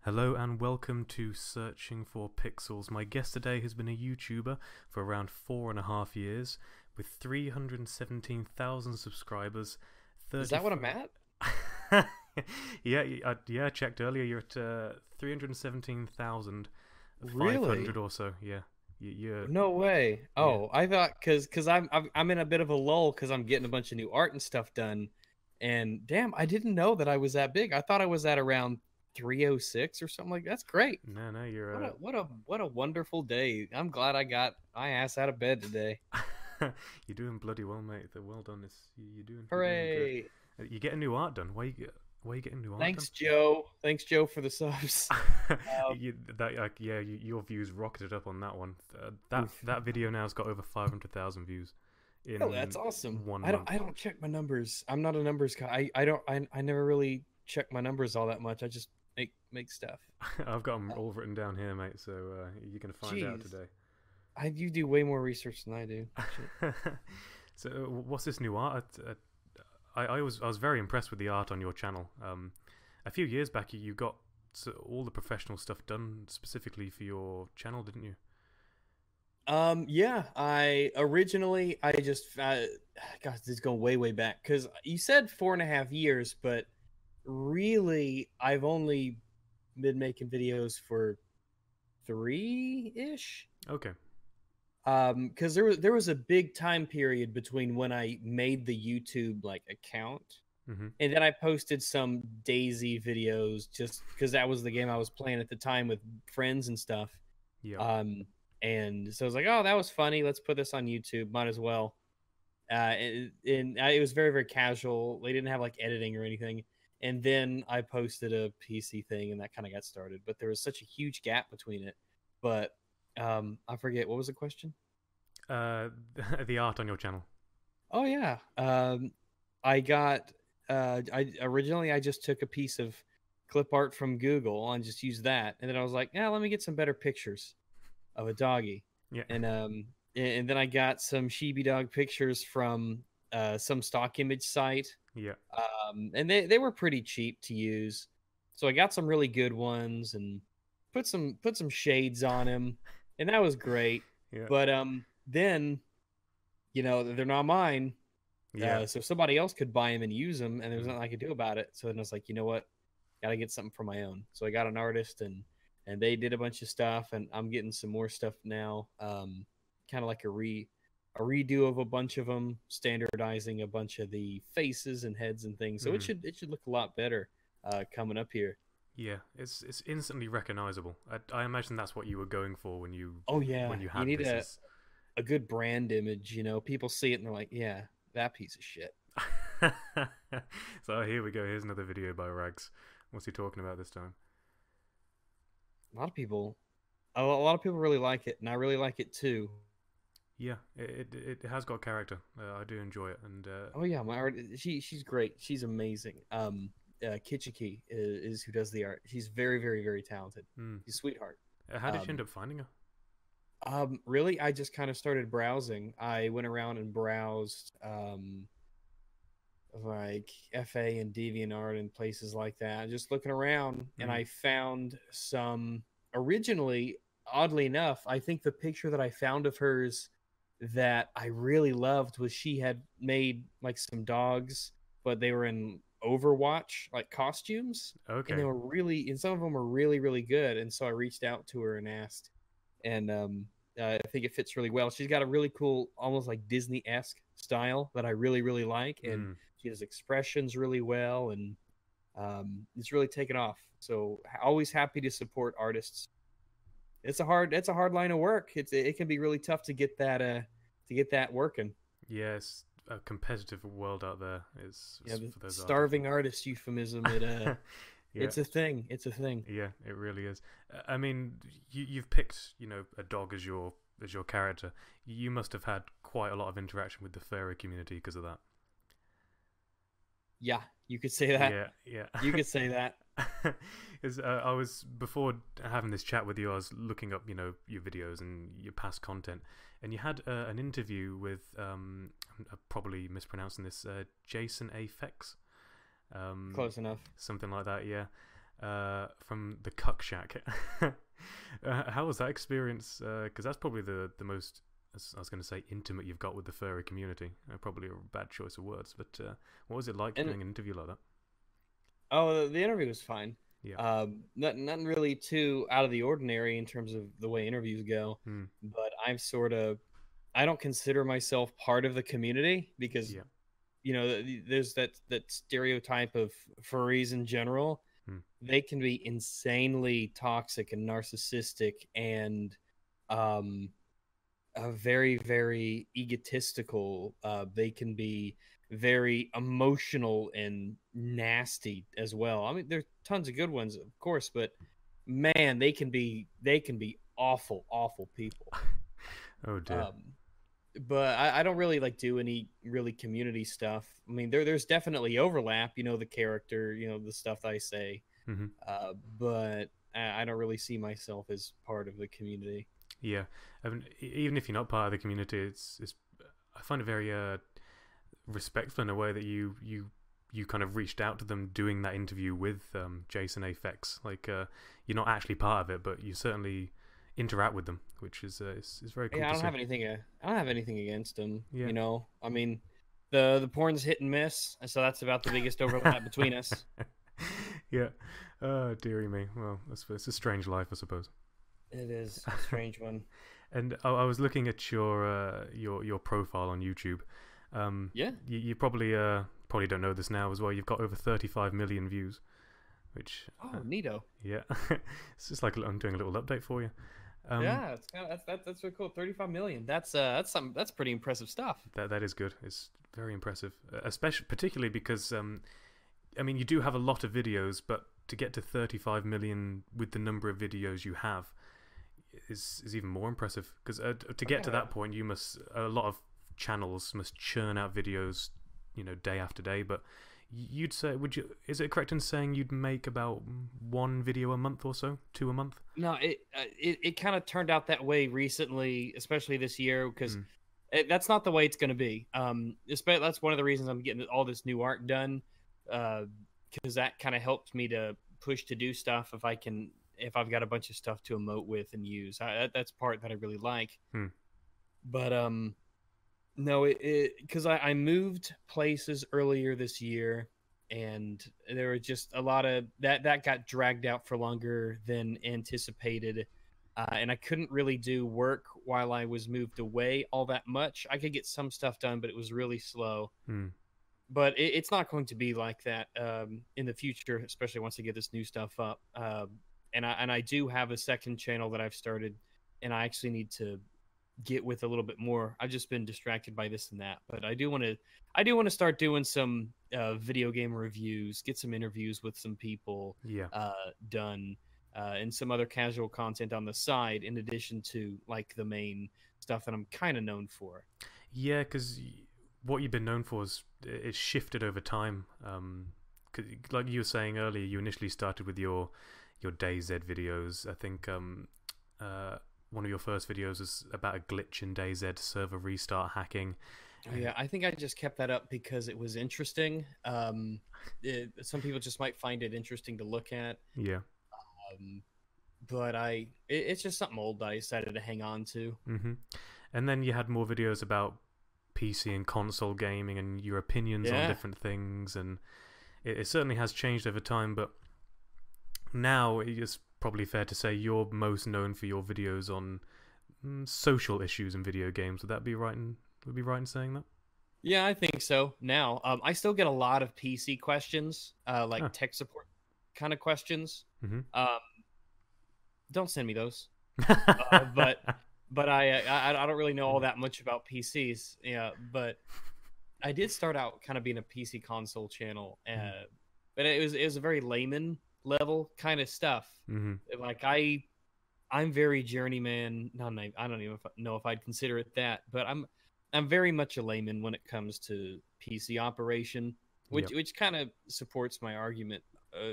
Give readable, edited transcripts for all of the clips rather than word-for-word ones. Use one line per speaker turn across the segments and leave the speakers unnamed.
Hello and welcome to Searching for Pixels. My guest today has been a YouTuber for around 4.5 years with 317,000 subscribers.
Is that what I'm at?
Yeah, I checked earlier. You're at 317,500
Really?
or so. Yeah, you're
No way.
yeah.
Oh, I thought because I'm in a bit of a lull because I'm getting a bunch of new art and stuff done, and damn, I didn't know that I was that big. I thought I was at around 306 or something like that. That's great.
No,
What
you're
a what a what a wonderful day. I'm glad I got my ass out of bed today.
you're doing bloody well, mate. Well done. You're doing good.
Hooray!
You getting new art done. Why you getting new art done?
Thanks, Joe. Thanks, Joe, for the subs.
Your views rocketed up on that one. That
Oof.
that video now has got over 500,000 views
Oh, that's
in
awesome.
one
I don't
month.
I don't check my numbers. I'm not a numbers guy. I never really check my numbers all that much. I just make stuff.
I've got them
Uh,
all written down here, mate. So you're gonna find out
Jeez.
today.
You do way more research than I do. Shit.
So what's this new art? I was very impressed with the art on your channel. A few years back, you got all the professional stuff done specifically for your channel, didn't you?
Yeah, I just gosh, this is going way back because you said 4.5 years, but really I've only been making videos for three-ish.
Okay.
Because there was a big time period between when I made the YouTube like account
Mhm.
and then I posted some Daisy videos just because that was the game I was playing at the time with friends and stuff.
Yep.
Um, and so I was like, oh, that was funny. Let's put this on YouTube. Might as well. It was very, very casual. They didn't have like editing or anything. And then I posted a PC thing, and that kind of got started. But there was such a huge gap between it. But I forget what was the question.
Uh, the art on your channel.
Oh yeah. I got. I just took a piece of clip art from Google and just used that, and then I was like, yeah, let me get some better pictures of a doggy,
Yeah.
and then I got some Shibi dog pictures from some stock image site,
Yeah.
and they were pretty cheap to use, so I got some really good ones and put some shades on him, and that was great.
Yeah.
But then they're not mine,
Yeah.
so somebody else could buy them and use them, and there was
Mm.
nothing I could do about it. So then I was like, you know what, gotta get something for my own. So I got an artist and they did a bunch of stuff and I'm getting some more stuff now. Kind of like a redo of a bunch of them, standardizing a bunch of the faces and heads and things. So it
Mm.
should look a lot better coming up here.
Yeah. It's instantly recognizable. I imagine that's what you were going for
Oh yeah,
when you
you
had
need
this.
a good brand image. People see it and they're like, yeah, that piece of shit.
So here we go. Here's another video by Rags. What's he talking about this time?
A lot of people really like it, and I really like it too.
Yeah, it has got character. I do enjoy it, and
Oh yeah, my art. She's great. She's amazing. Kichiki is who does the art. She's very, very, very talented.
mm.
She's a sweetheart.
How did you end
Um,
up finding her?
really, I just kind of started browsing. I went around and browsed like FA and DeviantArt and places like that, just looking around, and
Mm.
I found some. Originally, oddly enough, I think the picture that I found of hers that I really loved was she had made like some dogs, but they were in Overwatch like costumes, and
Okay.
and some of them were really, really good. And so I reached out to her and asked, and I think it fits really well. She's got a really cool, almost like Disney-esque style that I really, really like, and
Mm.
she has expressions really well, and it's really taken off. So always happy to support artists. It's a hard line of work. It can be really tough to get that working.
Yeah, it's a competitive world out there.
Yeah,
It's
the
for those artists.
starving artist euphemism.
Yeah,
It's a thing. It's a thing.
yeah, it really is. I mean, you've picked a dog as your character. You must have had quite a lot of interaction with the furry community because of that.
Yeah, you could say that.
Yeah, yeah.
You could say that.
I was before having this chat with you. I was looking up, your videos and your past content, and you had an interview with I'm probably mispronouncing this, Jason A. Fex,
Close enough.
something like that. Yeah, from the Cuck Shack. How was that experience? Because that's probably the most, I was going to say, intimate you've got with the furry community. Probably a bad choice of words, but what was it like
And
doing an interview like that?
oh, the interview was fine.
Yeah.
Nothing really too out of the ordinary in terms of the way interviews go.
Mm.
But I don't consider myself part of the community because
Yeah.
there's that stereotype of furries in general.
Mm.
They can be insanely toxic and narcissistic and very, very egotistical. They can be very emotional and nasty as well. I mean, there's tons of good ones, of course, but man, they can be awful, awful people.
Oh dear.
But I don't really like do any really community stuff. I mean, there's definitely overlap, the character, the stuff that I say,
Hmm.
but I don't really see myself as part of the community.
Yeah. I mean, even if you're not part of the community, it's I find it very respectful in a way that you kind of reached out to them doing that interview with Jason A. Fex. Like you're not actually part of it, but you certainly interact with them, which is very cool
Yeah,
to see.
I don't have anything against them.
Yeah.
I mean, the porn's hit and miss, so that's about the biggest overlap between us.
Yeah. Dearie me. Well, it's a strange life, I suppose.
It is a strange one.
And I was looking at your profile on YouTube.
Yeah.
You probably don't know this now as well. You've got over 35 million views, which
Oh, neato.
yeah, it's just like I'm doing a little update for you.
Yeah, it's kind of that's really cool. 35 million. That's that's pretty impressive stuff.
That is good. It's very impressive, especially particularly because I mean, you do have a lot of videos, but to get to 35 million with the number of videos you have is even more impressive. Because to get to that point, a lot of channels must churn out videos, day after day. But you'd say, is it correct in saying you'd make about one video a month or so, two a month?
No, it kind of turned out that way recently, especially this year, because that's not the way it's going to be. That's one of the reasons I'm getting all this new art done, because that kind of helps me to push to do stuff if I've got a bunch of stuff to emote with and use. That's part that I really like. But no, because I moved places earlier this year, and there were just a lot of that got dragged out for longer than anticipated. And I couldn't really do work while I was moved away all that much. I could get some stuff done, but it was really slow. But it's not going to be like that in the future, especially once I get this new stuff up. And I do have a second channel that I've started, and I actually need to get with a little bit more. I've just been distracted by this and that, but I do want to start doing some video game reviews, get some interviews with some people done, and some other casual content on the side in addition to like the main stuff that I'm kind of known for.
Yeah, because what you've been known for is shifted over time. 'Cause like you were saying earlier, you initially started with your DayZ videos. I think one of your first videos was about a glitch in DayZ server restart hacking.
Yeah, I think I just kept that up because it was interesting. Some people just might find it interesting to look at.
Yeah.
But it's just something old that I decided to hang on to.
And then you had more videos about PC and console gaming and your opinions on different things, and it certainly has changed over time. But now it's probably fair to say you're most known for your videos on social issues in video games. Would that be right? Would be right in saying that?
Yeah, I think so. Now, I still get a lot of PC questions, like tech support kind of questions. Don't send me those. But I don't really know all that much about PCs. Yeah, but I did start out kind of being a PC console channel, but it was a very layman level kind of stuff. Like I'm very journeyman. I don't even know if I'd consider it that, but I'm very much a layman when it comes to PC operation, which kind of supports my argument,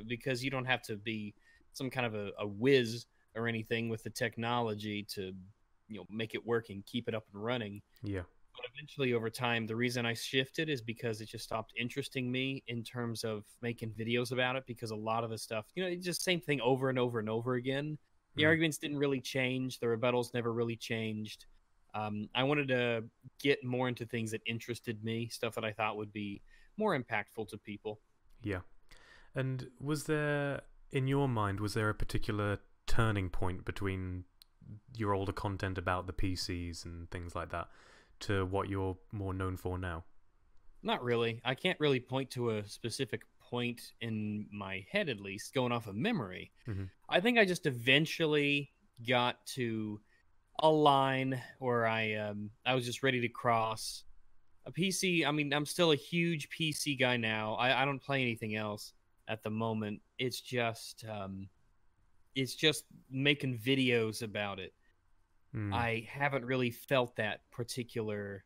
because you don't have to be some kind of a whiz or anything with the technology to make it work and keep it up and running. But eventually, over time, the reason I shifted is because it just stopped interesting me in terms of making videos about it. Because a lot of the stuff, it's just same thing over and over and over again. The
Mm.
arguments didn't really change. The rebuttals never really changed. I wanted to get more into things that interested me, stuff that I thought would be more impactful to people.
Yeah. And was there, in your mind, was there a particular turning point between your older content about the PCs and things like that to what you're more known for now?
Not really. I can't really point to a specific point in my head, at least, going off of memory.
Mm-hmm.
I think I just eventually got to a line where I was just ready to cross a PC. I mean, I'm still a huge PC guy now. I don't play anything else at the moment. It's just making videos about it.
Mm.
I haven't really felt that particular,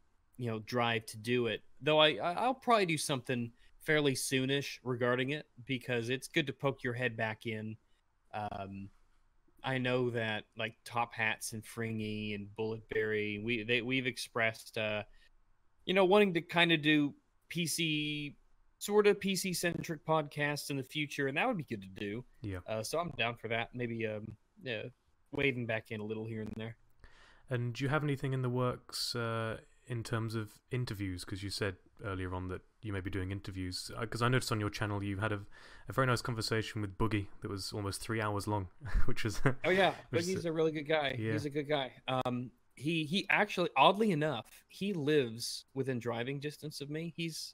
drive to do it. Though I'll probably do something fairly soonish regarding it because it's good to poke your head back in. Um, I know that like Top Hats and Fringy and Bulletberry, we've expressed, wanting to kind of do PC sort of PC centric podcasts in the future, and that would be good to do.
Yeah.
So I'm down for that. Maybe yeah, wading back in a little here and there.
And do you have anything in the works in terms of interviews? Because you said earlier on that you may be doing interviews. Because I noticed on your channel you had a very nice conversation with Boogie that was almost 3 hours long, which is
Oh yeah, Boogie's a really good guy.
Yeah.
He's a good guy. He actually, oddly enough, he lives within driving distance of me. He's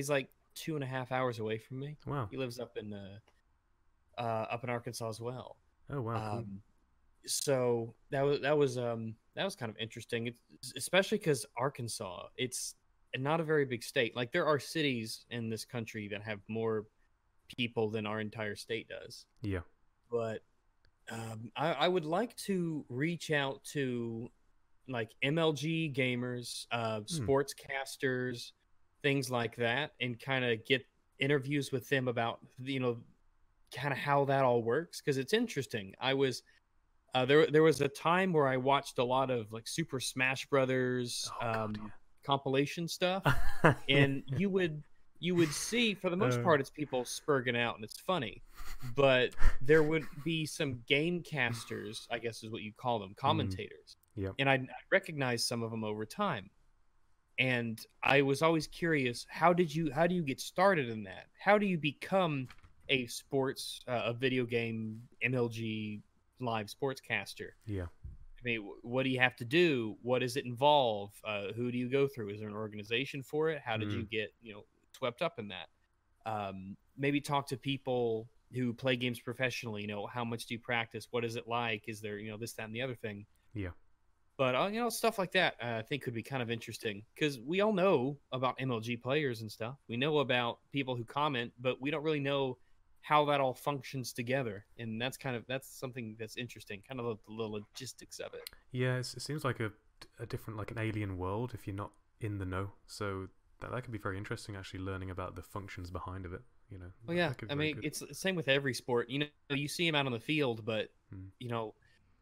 like 2.5 hours away from me.
Wow.
He lives up in Arkansas as well.
Oh wow. Cool.
So that was kind of interesting, especially because Arkansas, it's not a very big state. Like there are cities in this country that have more people than our entire state does.
Yeah.
But I would like to reach out to like MLG gamers, sportscasters, things like that, and kind of get interviews with them about kind of how that all works because it's interesting. I was there was a time where I watched a lot of like Super Smash Brothers compilation stuff, and you would see for the most part it's people spurging out and it's funny, but there would be some game casters, I guess is what you call them, commentators.
Yeah.
And I recognized some of them over time. And I was always curious, how do you get started in that? How do you become a video game MLG live sportscaster?
Yeah.
I mean, what do you have to do? What does it involve? Who do you go through? Is there an organization for it? How did you get, swept up in that? Maybe talk to people who play games professionally. How much do you practice? What is it like? Is there, this, that, and the other thing?
Yeah.
But, stuff like that I think could be kind of interesting because we all know about MLG players and stuff. We know about people who comment, but we don't really know how that all functions together. And that's something that's interesting, kind of the logistics of it.
Yeah, it seems like a different, like an alien world if you're not in the know. So that could be very interesting, actually, learning about the functions behind of it.
Well, yeah, I mean, it's the same with every sport. You see them out on the field, but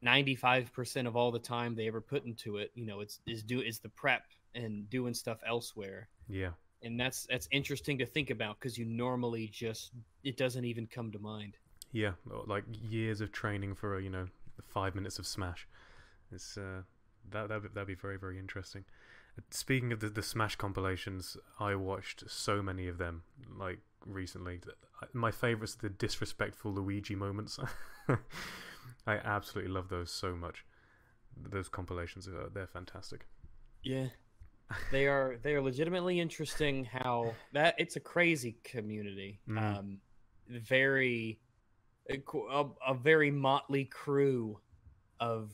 95% of all the time they ever put into it, is the prep and doing stuff elsewhere.
Yeah.
And that's interesting to think about because you normally it doesn't even come to mind.
Yeah, like years of training for 5 minutes of Smash. It's that'd be very, very interesting. Speaking of the Smash compilations, I watched so many of them like recently. My favourite's the disrespectful Luigi moments. I absolutely love those so much. Those compilations they're fantastic.
Yeah. They are legitimately interesting. How that it's a crazy community. A very motley crew of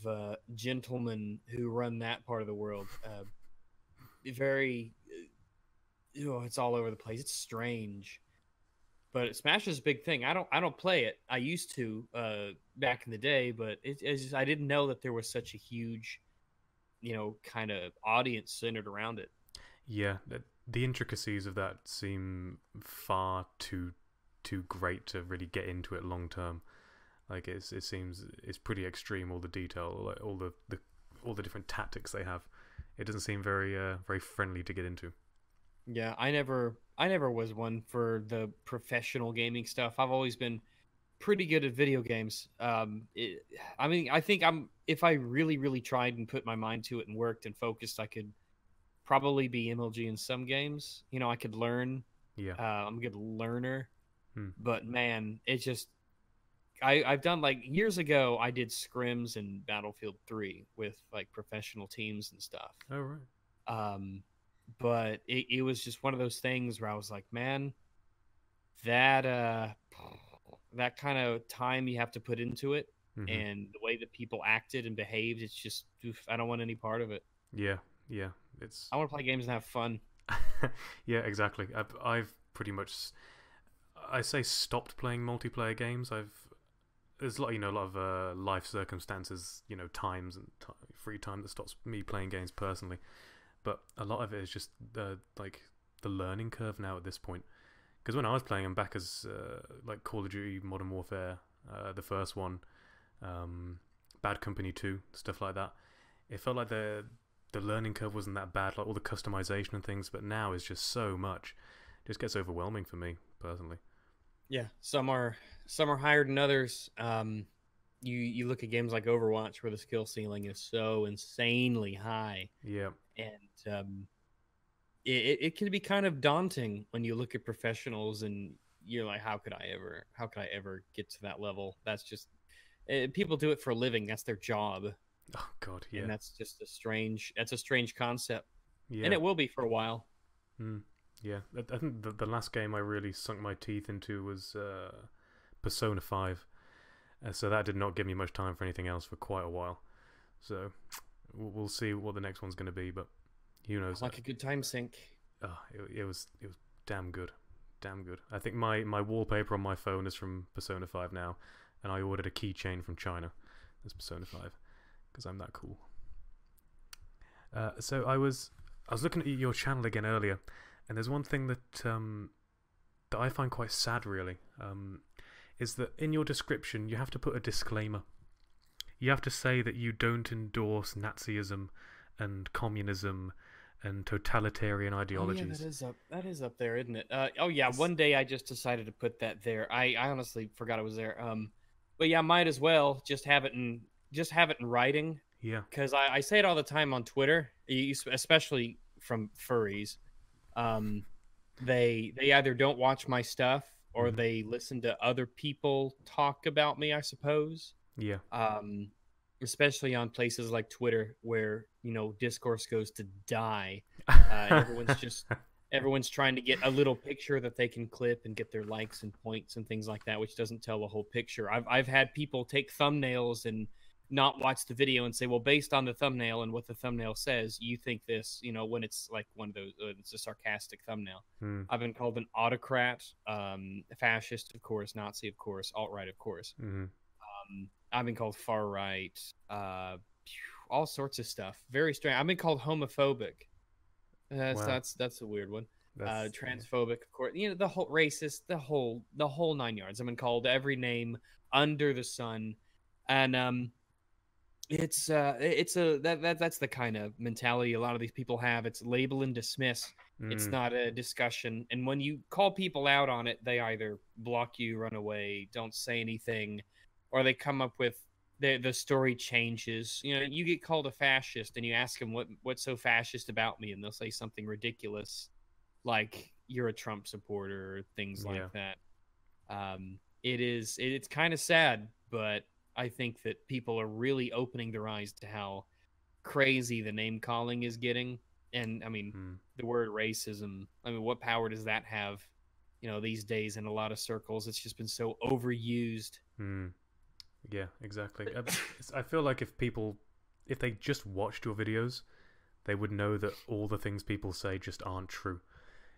gentlemen who run that part of the world. It's all over the place. It's strange, but Smash is a big thing. I don't play it. I used to back in the day, but it's just, I didn't know that there was such a huge kind of audience centered around it.
Yeah, the intricacies of that seem far too great to really get into it long term. Like it seems it's pretty extreme, all the detail, like all the different tactics they have. It doesn't seem very friendly to get into.
Yeah, I never was one for the professional gaming stuff. I've always been pretty good at video games. I mean, I think I'm if I really really tried and put my mind to it and worked and focused, I could probably be MLG in some games. You know, I could learn.
Yeah.
I'm a good learner,
Hmm.
but man, it's just I've done like years ago. I did scrims in Battlefield 3 with like professional teams and stuff.
Oh right.
Um, but it was just one of those things where I was like, man, that that kind of time you have to put into it
Mm-hmm.
and the way that people acted and behaved, it's just oof, I don't want any part of it.
Yeah. Yeah. It's
I want to play games and have fun.
yeah, exactly. I've pretty much, I say, stopped playing multiplayer games. There's a lot, a lot of life circumstances, times and free time that stops me playing games personally. But a lot of it is just the learning curve now at this point. Because when I was playing them back as like Call of Duty Modern Warfare, the first one, Bad Company 2, stuff like that, it felt like the learning curve wasn't that bad, like all the customization and things. But now is just so much, it just gets overwhelming for me personally.
Yeah, some are higher than others. You look at games like Overwatch where the skill ceiling is so insanely high,
Yeah.
and it can be kind of daunting when you look at professionals and you're like, how could I ever get to that level? That's just people do it for a living. That's their job,
Oh God.
and
Yeah.
that's a strange concept, and
Yeah.
it will be for a while.
Mm. Yeah. I think the last game I really sunk my teeth into was Persona 5. So that did not give me much time for anything else for quite a while. So we'll see what the next one's going to be, but who knows?
Like a good time sink.
It was damn good, damn good. I think my wallpaper on my phone is from Persona 5 now, and I ordered a keychain from China. That's Persona 5 because I'm that cool. So I was looking at your channel again earlier, and there's one thing that I find quite sad, really. Is that in your description you have to put a disclaimer. You have to say that you don't endorse Nazism and communism and totalitarian ideologies.
Oh yeah, that is up there, isn't it? Oh yeah, one day I just decided to put that there. I honestly forgot it was there. But yeah, might as well just have it in writing
Yeah.
because I say it all the time on Twitter, especially from furries. Um, they either don't watch my stuff or
Mhm.
they listen to other people talk about me, I suppose.
Yeah.
Um, Especially on places like Twitter where, discourse goes to die. Everyone's just everyone's trying to get a little picture that they can clip and get their likes and points and things like that, which doesn't tell the whole picture. I've had people take thumbnails and not watch the video and say, well, based on the thumbnail and what the thumbnail says, you think this, when it's like one of those, it's a sarcastic thumbnail.
Mm.
I've been called an autocrat, fascist, of course, Nazi, of course, alt-right, of course.
Mm.
I've been called far right, all sorts of stuff. Very strange. I've been called homophobic.
Wow.
That's a weird one.
That's
Transphobic, of course. The whole racist, the whole nine yards. I've been called every name under the sun, and it's that's the kind of mentality a lot of these people have. It's label and dismiss. It's
Mm.
not a discussion. And when you call people out on it, they either block you, run away, don't say anything, or they come up with the story changes. You get called a fascist, and you ask them what's so fascist about me, and they'll say something ridiculous, like you're a Trump supporter or things
Yeah.
like that. It's kind of sad, but I think that people are really opening their eyes to how crazy the name calling is getting. And I mean,
Mm.
the word racism, I mean, what power does that have, these days in a lot of circles? It's just been so overused.
Mm. Yeah, exactly. I feel like if they just watched your videos, they would know that all the things people say just aren't true.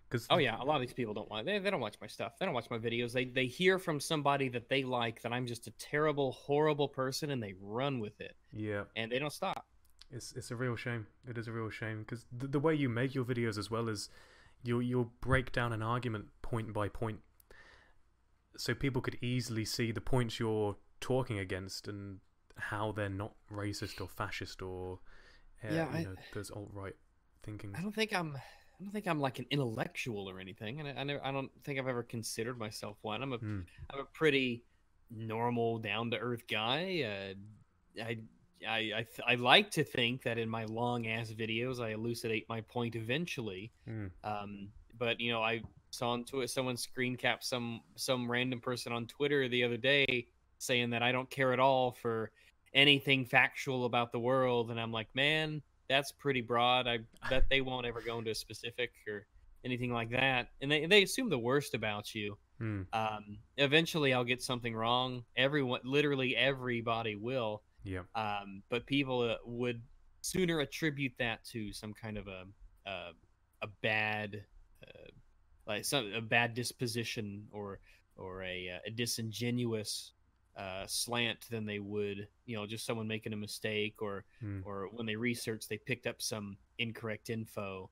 Cause
Oh yeah, a lot of these people don't want they don't watch my stuff. They don't watch my videos. They hear from somebody that they like that I'm just a terrible, horrible person, and they run with it.
yeah,
And they don't stop.
it's a real shame. It is a real shame because the way you make your videos as well is you'll break down an argument point by point, so people could easily see the points you're talking against and how they're not racist or fascist or
Yeah,
those alt-right thinkings.
I don't think I'm like an intellectual or anything, and I don't think I've ever considered myself one.
Hmm.
I'm a pretty normal, down to earth guy. I I like to think that in my long ass videos I elucidate my point eventually.
Hmm.
Um, but you know, I saw onto it someone screen cap some random person on Twitter the other day saying that I don't care at all for anything factual about the world, and I'm like, man, that's pretty broad. I bet they won't ever go into a specific or anything like that, and they assume the worst about you.
Hmm.
Eventually, I'll get something wrong. Everyone, literally everybody will.
Yeah.
But people would sooner attribute that to some kind of a, a bad a bad disposition or a disingenuous slant than they would, you know, just someone making a mistake
Hmm.
or when they research they picked up some incorrect info.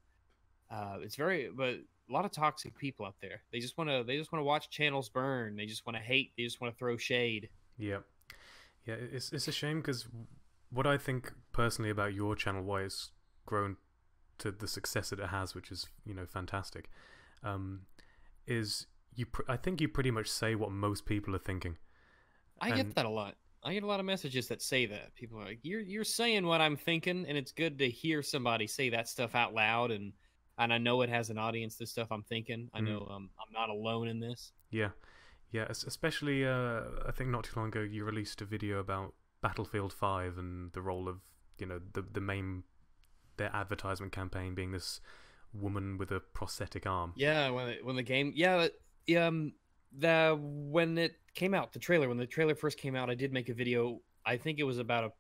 It's very but a lot of toxic people out there. They just want to watch channels burn. They just want to hate. They just want to throw shade.
Yeah. Yeah. It's a shame because what I think personally about your channel, why it's grown to the success that it has, which is fantastic, is I think you pretty much say what most people are thinking.
I get that a lot. I get a lot of messages that say that. People are like, "You're saying what I'm thinking," and it's good to hear somebody say that stuff out loud. And I know it has an audience. This stuff I'm thinking. I know I'm not alone in this.
Yeah, yeah. Especially, I think not too long ago you released a video about Battlefield 5 and the role of the main their advertisement campaign being this woman with a prosthetic arm.
Yeah, when the game, the when it came out, when the trailer first came out, I did make a video. I think it was about a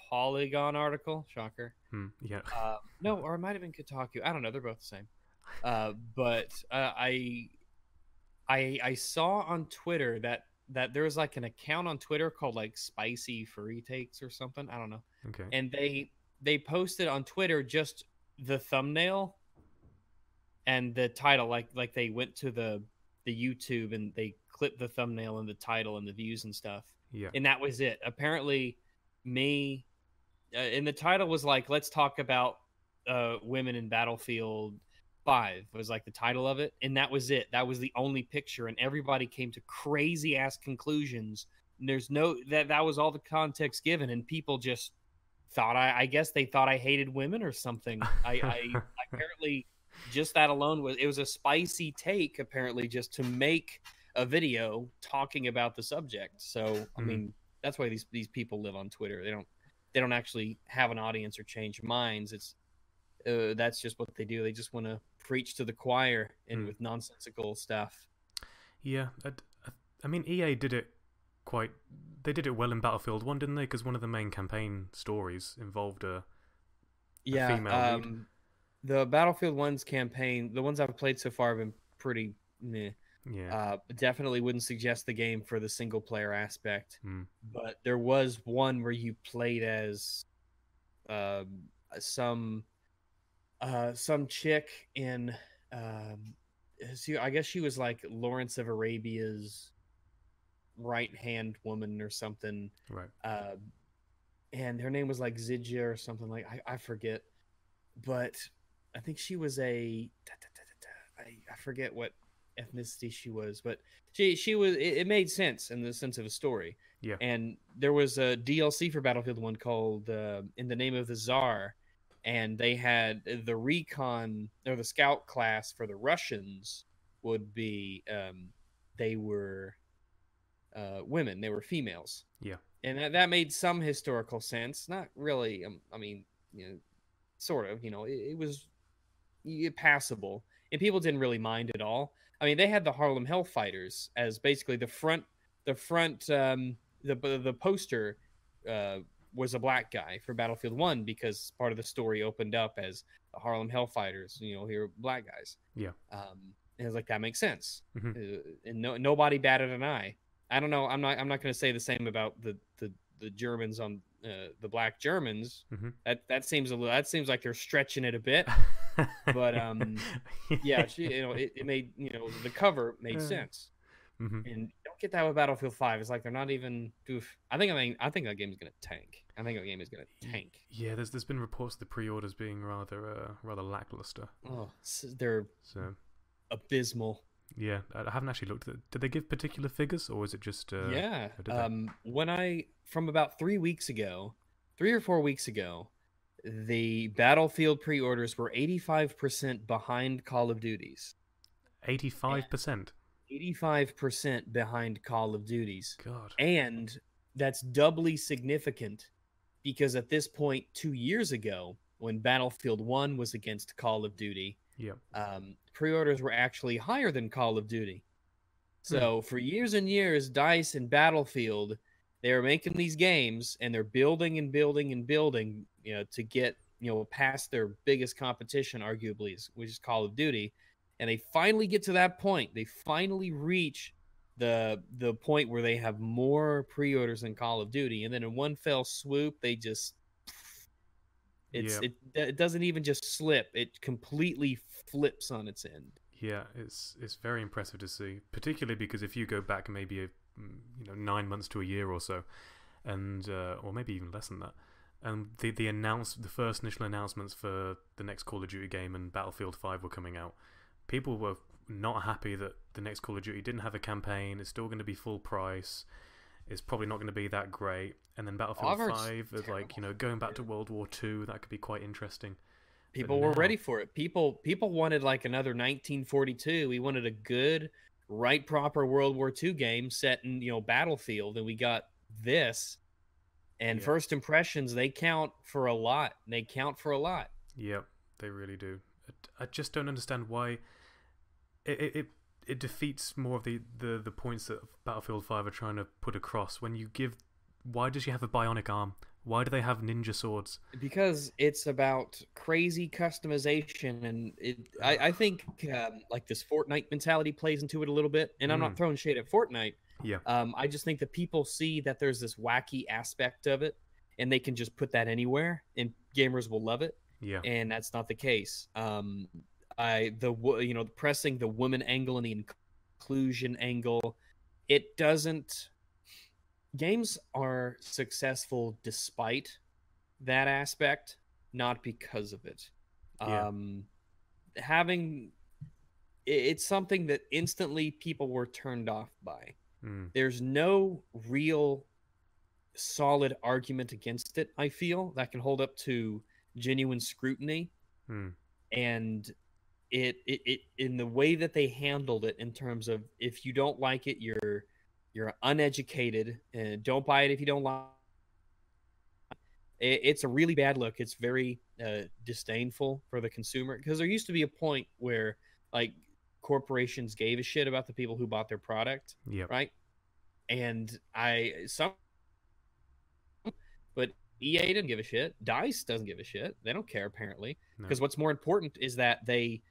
Polygon article. Shocker.
Yeah.
No, or it might have been Kotaku. I don't know. They're both the same. But I saw on Twitter that there was like an account on Twitter called like Spicy Furry Takes or something. I don't know.
Okay.
And they posted on Twitter just the thumbnail and the title, like they went to the YouTube and they clipped the thumbnail and the title and the views and stuff.
Yeah.
And that was it. Apparently, me and the title was like, "Let's talk about women in Battlefield 5." Was like the title of it, and that was it. That was the only picture, and everybody came to crazy ass conclusions. And there's no that was all the context given, and people just thought I guess they thought I hated women or something. I apparently just that alone was a spicy take apparently just to make a video talking about the subject. So I mean that's why these people live on Twitter. They don't actually have an audience or change minds. It's that's just what they do. They just want to preach to the choir and with nonsensical stuff.
Yeah, I mean EA did it they did it well in Battlefield 1, didn't they? Because one of the main campaign stories involved a female lead.
The Battlefield 1's campaign, the ones I've played so far have been pretty meh.
Yeah.
Definitely wouldn't suggest the game for the single player aspect. But there was one where you played as some chick in I guess she was like Lawrence of Arabia's right hand woman or something.
Right.
And her name was like Zijia or something, like I forget. But I think she was I forget what ethnicity she was, but she was it made sense in the sense of a story.
Yeah.
And there was a DLC for Battlefield 1 called In the Name of the Tsar, and they had the recon or the scout class for the Russians would be they were women, they were females.
Yeah.
And that made some historical sense, not really. I mean, sort of, it was passable, and people didn't really mind at all. I mean, they had the Harlem Hellfighters as basically the poster was a black guy for Battlefield 1 because part of the story opened up as the Harlem Hellfighters, here are black guys.
Yeah.
And it was like, that makes sense. And nobody batted an eye. I don't know. I'm not going to say the same about the Germans on the black Germans. That seems like they're stretching it a bit. But yeah, it made the cover made sense.
Hmm.
And you don't get that with Battlefield 5. It's like they're not even. Oof. I think that game is gonna tank. I think that game is gonna tank.
Yeah, there's been reports of the pre-orders being rather lackluster.
Oh, they're
So
abysmal.
yeah, I haven't actually looked at it. Did they give particular figures, or is it just?
Yeah.
Or did they?
When I from about 3 weeks ago, 3 or 4 weeks ago, the Battlefield pre-orders were 85% behind Call of Duty's.
85%.
85% behind Call of Duty's.
God.
And that's doubly significant because at this point, 2 years ago, when Battlefield 1 was against Call of Duty,
Yeah.
pre-orders were actually higher than Call of Duty.
Hmm.
So for years and years, DICE and Battlefield, they were making these games and they're building and building and building, to get, past their biggest competition, arguably, which is Call of Duty. And they finally get to that point. They finally reach the point where they have more pre-orders than Call of Duty. And then in one fell swoop, they just
Yeah.
it doesn't even just slip. It completely flips on its end.
Yeah, it's very impressive to see, particularly because if you go back maybe 9 months to a year or so, and or maybe even less than that, and the first initial announcements for the next Call of Duty game and Battlefield 5 were coming out, people were not happy that the next Call of Duty didn't have a campaign. It's still going to be full price. It's probably not going to be that great. And then Battlefield 5 is like, going back to World War II, that could be quite interesting.
People were ready for it. People wanted like another 1942. We wanted a good, right, proper World War II game set in, Battlefield, and we got this. And
Yeah.
first impressions, they count for a lot.
Yeah, they really do. I just don't understand why it defeats more of the points that Battlefield 5 are trying to put across. When you give, why does she have a bionic arm? Why do they have ninja swords?
Because it's about crazy customization, and I think like this Fortnite mentality plays into it a little bit. And I'm not throwing shade at Fortnite.
Yeah.
I just think that people see that there's this wacky aspect of it, and they can just put that anywhere, and gamers will love it.
Yeah.
And that's not the case. Pressing the woman angle and the inclusion angle, it doesn't. Games are successful despite that aspect, not because of it.
Yeah.
It's something that instantly people were turned off by.
Mm.
There's no real solid argument against it, I feel, that can hold up to genuine scrutiny.
Mm.
And it in the way that they handled it, in terms of, if you don't like it, you're uneducated, and don't buy it if you don't like it. It's a really bad look. It's very disdainful for the consumer, because there used to be a point where, like, corporations gave a shit about the people who bought their product.
Yep.
Right. And but EA didn't give a shit. DICE doesn't give a shit. They don't care, apparently, because what's more important is that they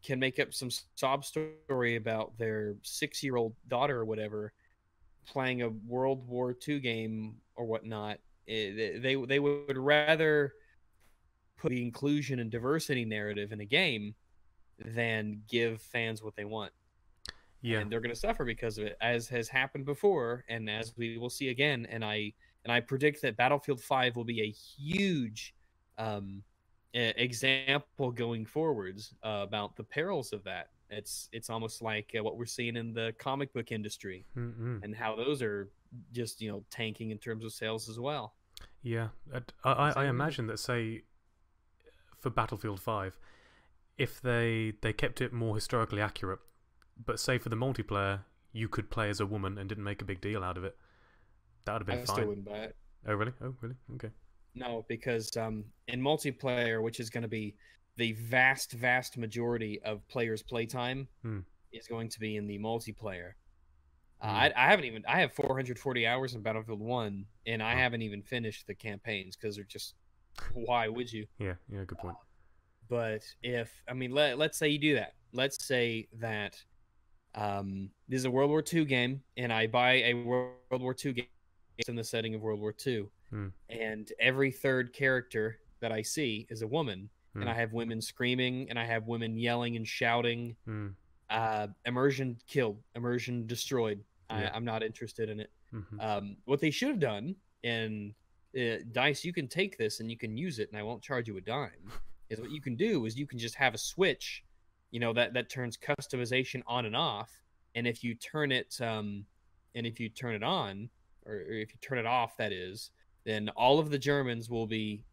can make up some sob story about their 6-year-old daughter or whatever playing a World War II game or whatnot. They would rather put the inclusion and diversity narrative in a game than give fans what they want.
Yeah.
And they're going to suffer because of it, as has happened before, and as we will see again. And I predict that Battlefield 5 will be a huge example going forwards about the perils of that. It's almost like what we're seeing in the comic book industry, and how those are just tanking in terms of sales as well.
Yeah, I imagine that, say, for Battlefield 5, if they kept it more historically accurate, but say for the multiplayer you could play as a woman and didn't make a big deal out of it, that would have been fine.
I still wouldn't buy it.
Oh really? Okay.
No, because in multiplayer, which is going to be the vast majority of players' playtime, is going to be in the multiplayer. I have 440 hours in Battlefield 1, and I haven't even finished the campaigns, because they're just, why would you?
Yeah, good point.
But let's say you do that. Let's say that this is a World War II game, and I buy a World War II game in the setting of World War II, and every third character that I see is a woman, and I have women screaming, and I have women yelling and shouting. Immersion killed, immersion destroyed.
Yeah.
I'm not interested in it.
Hmm.
What they should have done, and Dice, you can take this and you can use it, and I won't charge you a dime. Is what you can do is you can just have a switch, that turns customization on and off, and if you turn it, and if you turn it on, or if you turn it off, that is, then all of the Germans will be,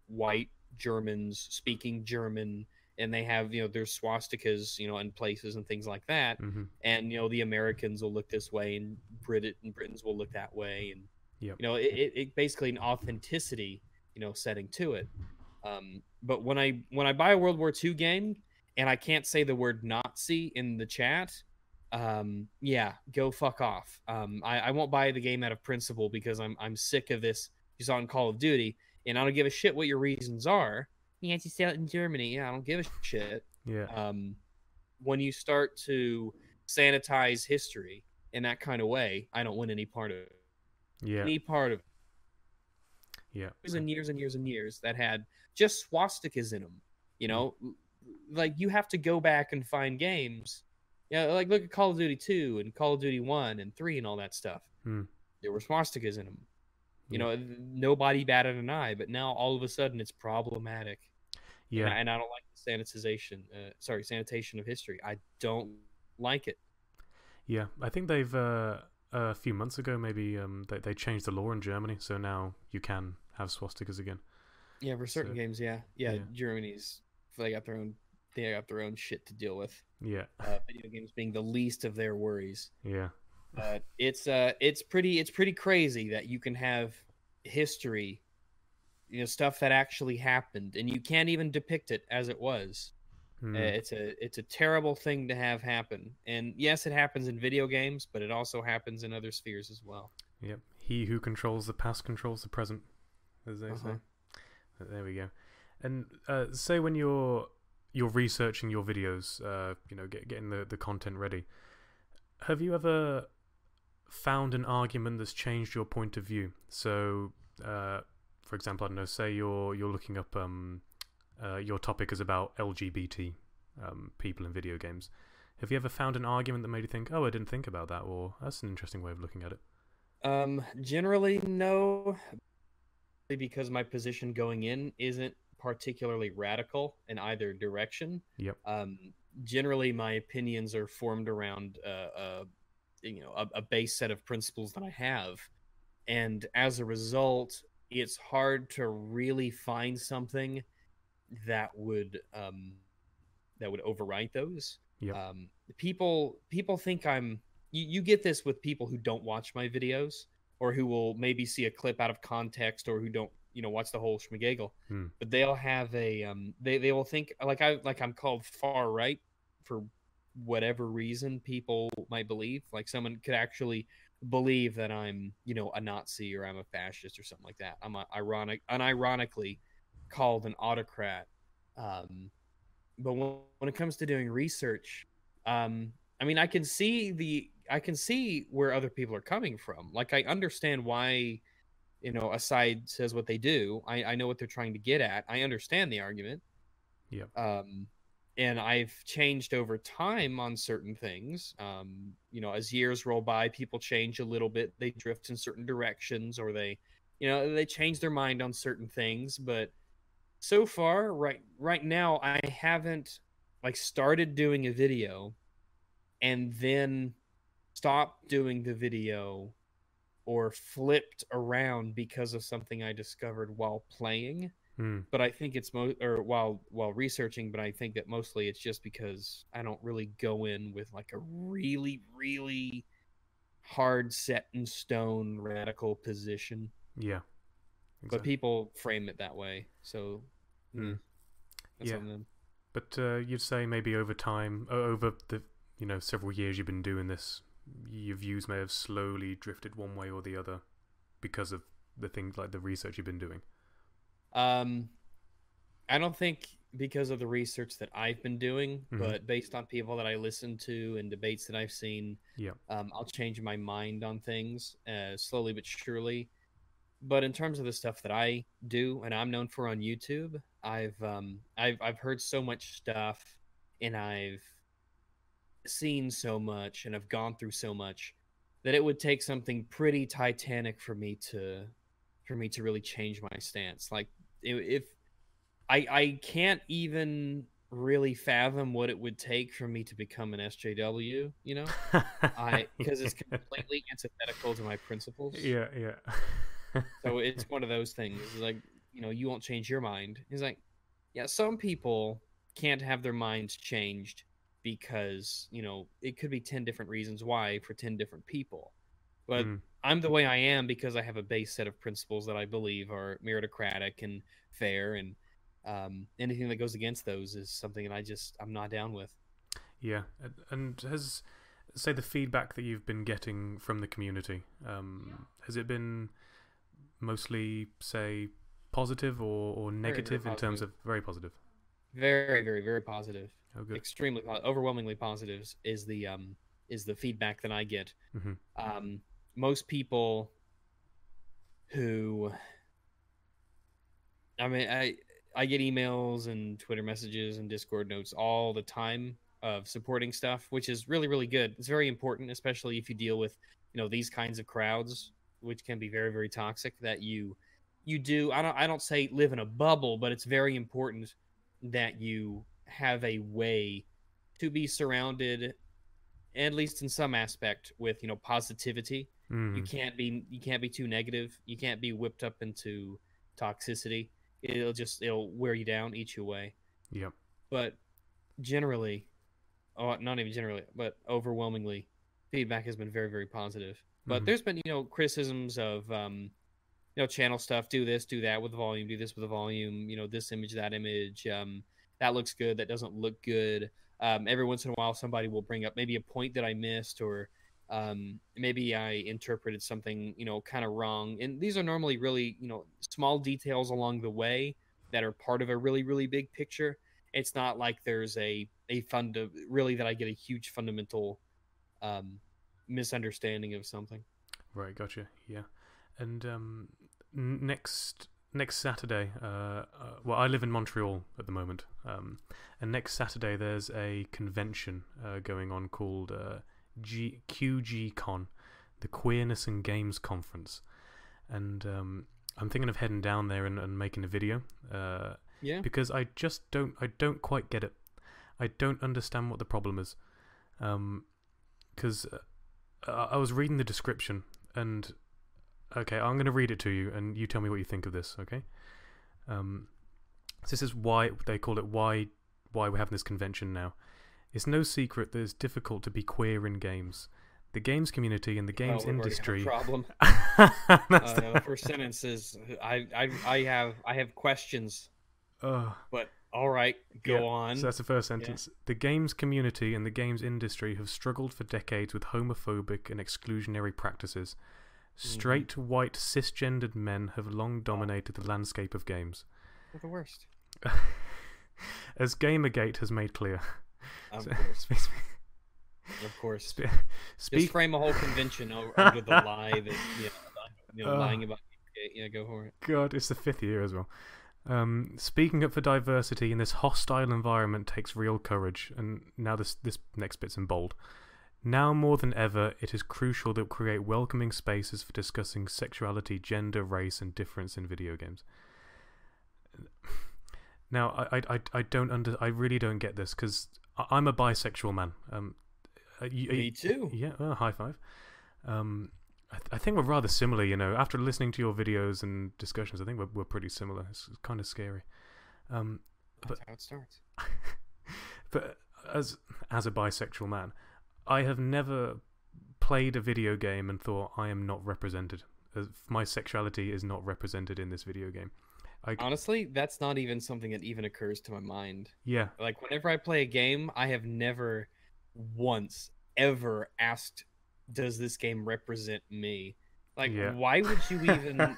white Germans speaking German, and they have their swastikas in places and things like that,
Hmm.
and the Americans will look this way, and Britons will look that way, and
Yep.
it basically an authenticity setting to it. But when I buy a World War II game and I can't say the word Nazi in the chat, yeah, go fuck off. I won't buy the game out of principle because I'm sick of this. You saw in Call of Duty, and I don't give a shit what your reasons are. You have to sell it in Germany. Yeah, I don't give a shit.
Yeah.
Um, when you start to sanitize history in that kind of way, I don't want any part of it.
Yeah.
Any part of
Yeah.
years and years and years and years that had just swastikas in them. You
Mm.
know, like you have to go back and find games. Yeah, like look at Call of Duty 2 and Call of Duty 1 and 3 and all that stuff.
Mm.
There were swastikas in them.
Yeah.
Nobody batted an eye, but now all of a sudden it's problematic. And
Yeah.
I don't like the sanitation of history. I don't like it.
Yeah. I think they've a few months ago maybe they changed the law in Germany, so now you can have swastikas again.
Yeah, for certain
So,
games, yeah.
yeah.
Germany's they got their own shit to deal with.
Yeah.
Video games being the least of their worries.
Yeah.
It's pretty crazy that you can have history, stuff that actually happened, and you can't even depict it as it was.
Mm.
It's a terrible thing to have happen, and yes, it happens in video games, but it also happens in other spheres as well.
Yep. He who controls the past controls the present, as they say. There we go. And say when you're researching your videos, getting the content ready, have you ever found an argument that's changed your point of view? So, for example, I don't know, say you're looking up your topic is about LGBT people in video games. Have you ever found an argument that made you think, "Oh, I didn't think about that," or "That's an interesting way of looking at it"?
Generally, no, because my position going in isn't particularly radical in either direction.
Yep.
Generally, my opinions are formed around a base set of principles that I have, and as a result, it's hard to really find something that would overwrite those.
Yep.
People think you get this with people who don't watch my videos, or who will maybe see a clip out of context, or who don't watch the whole schmagagel.
Hmm.
But they'll have they will think I'm called far right for whatever reason people might believe. Like someone could actually believe that I'm a Nazi, or I'm a fascist, or something like that. I'm unironically called an autocrat. But when it comes to doing research, I mean, I can see where other people are coming from. Like, I understand why, a side says what they do. I know what they're trying to get at. I understand the argument.
Yep.
And I've changed over time on certain things. As years roll by, people change a little bit. They drift in certain directions, or they change their mind on certain things. But so far, right now, I haven't started doing a video and then stopped doing the video, or flipped around because of something I discovered while playing.
Hmm.
But I think it's while researching. But I think that mostly it's just because I don't really go in with a really, really hard, set in stone, radical position.
Yeah.
But
Exactly.
people frame it that way, so that's
Yeah.
on them.
But you'd say maybe over time, over the several years you've been doing this, your views may have slowly drifted one way or the other because of the things like the research you've been doing.
I don't think because of the research that I've been doing,
Mhm.
but based on people that I listen to and debates that I've seen,
Yeah.
I'll change my mind on things slowly but surely. But in terms of the stuff that I do and I'm known for on YouTube, I've heard so much stuff, and I've seen so much and have gone through so much that it would take something pretty titanic for me to really change my stance. Like if I can't even really fathom what it would take for me to become an SJW, you know? I because it's completely antithetical to my principles.
Yeah, yeah.
So it's one of those things. It's like, you won't change your mind. He's like, yeah, some people can't have their minds changed because, it could be 10 different reasons why for 10 different people. But
Mm,
I'm the way I am because I have a base set of principles that I believe are meritocratic and fair, and anything that goes against those is something that I'm not down with.
yeah, and has say the feedback that you've been getting from the community, has it been mostly say positive or
Very, very
negative in terms
positive.
of very positive?
Very, very, very positive.
Oh, good.
Extremely, overwhelmingly positives is the feedback that I get.
Hmm.
Um, Most people who, I mean, I get emails and Twitter messages and Discord notes all the time of supporting stuff, which is really, really good. It's very important, especially if you deal with, these kinds of crowds, which can be very, very toxic. That you do. I don't say live in a bubble, but it's very important that you have a way to be surrounded, at least in some aspect, with positivity.
Mm,
You can't be too negative. You can't be whipped up into toxicity. It'll wear you down, eat you away.
yep.
But generally, oh, not even generally, but overwhelmingly, feedback has been very, very positive. But
Hmm.
there's been criticisms of channel stuff. Do this, do that with the volume. Do this with the volume. This image, that image. That looks good. That doesn't look good. Every once in a while, somebody will bring up maybe a point that I missed, or maybe I interpreted something kind of wrong. And these are normally really small details along the way that are part of a really, really big picture. It's not like there's a fund of really that I get a huge fundamental um, misunderstanding of something.
Right, gotcha. Yeah, and next Saturday, well, I live in Montreal at the moment, and next Saturday there's a convention going on called QGCon, the Queerness and Games Conference, and I'm thinking of heading down there and making a video,
Yeah.
because I don't quite get it. I don't understand what the problem is, because I was reading the description and. Okay, I'm going to read it to you, and you tell me what you think of this. Okay, so this is why they call it why we're having this convention now. It's no secret that it's difficult to be queer in games. The games community and the games industry.
Problem.
That's
The first sentence is I have questions, but all right,
yeah,
go on.
so that's the first sentence. Yeah. The games community and the games industry have struggled for decades with homophobic and exclusionary practices. Straight, white, cisgendered men have long dominated the landscape of games.
They're the worst. As
Gamergate has made clear.
Of course. Of course. Just frame a whole convention under the lie that, lying about Gamergate. Yeah, go for it.
God, it's the 5th year as well. Speaking up for diversity in this hostile environment takes real courage. And now this next bit's in bold. Now more than ever, it is crucial that we create welcoming spaces for discussing sexuality, gender, race, and difference in video games. Now, I really don't get this, because I'm a bisexual man.
Me too.
Yeah, high five. I think we're rather similar, After listening to your videos and discussions, I think we're pretty similar. It's kind of scary.
That's how it starts.
But as a bisexual man, I have never played a video game and thought I am not represented. My sexuality is not represented in this video game.
Honestly, that's not even something that even occurs to my mind.
Yeah.
Like, whenever I play a game, I have never once ever asked, does this game represent me? Like, why would you even...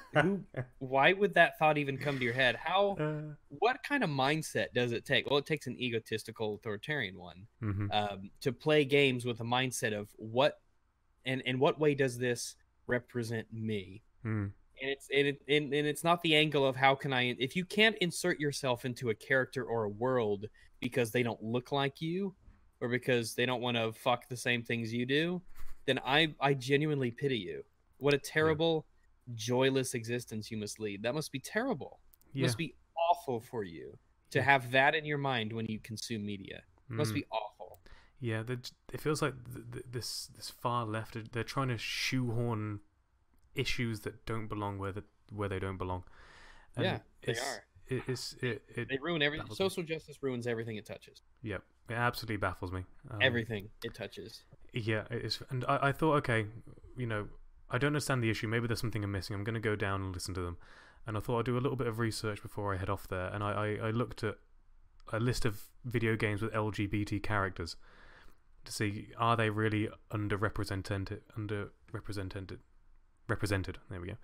why would that thought even come to your head? What kind of mindset does it take? Well, it takes an egotistical, authoritarian one. To play games with a mindset of in what way does this represent me? And it's not the angle of how can I... If you can't insert yourself into a character or a world because they don't look like you, or because they don't want to fuck the same things you do, then I genuinely pity you. What a
Yeah.
terrible, joyless existence you must lead. That must be terrible. It
Yeah.
must be awful for you to
Yeah.
have that in your mind when you consume media. It must
Mm.
be awful.
Yeah. It feels like this far left. They're trying to shoehorn issues that don't belong where they don't belong,
Yeah,
and
they are.
it
They ruin everything.
baffles me.
Social justice ruins everything it touches.
Yep, it absolutely baffles me.
Everything it touches.
Yeah, it is, and I thought, okay, I don't understand the issue. Maybe there's something I'm missing. I'm going to go down and listen to them, and I thought I'd do a little bit of research before I head off there, and I looked at a list of video games with LGBT characters to see, are they really underrepresented. There we go.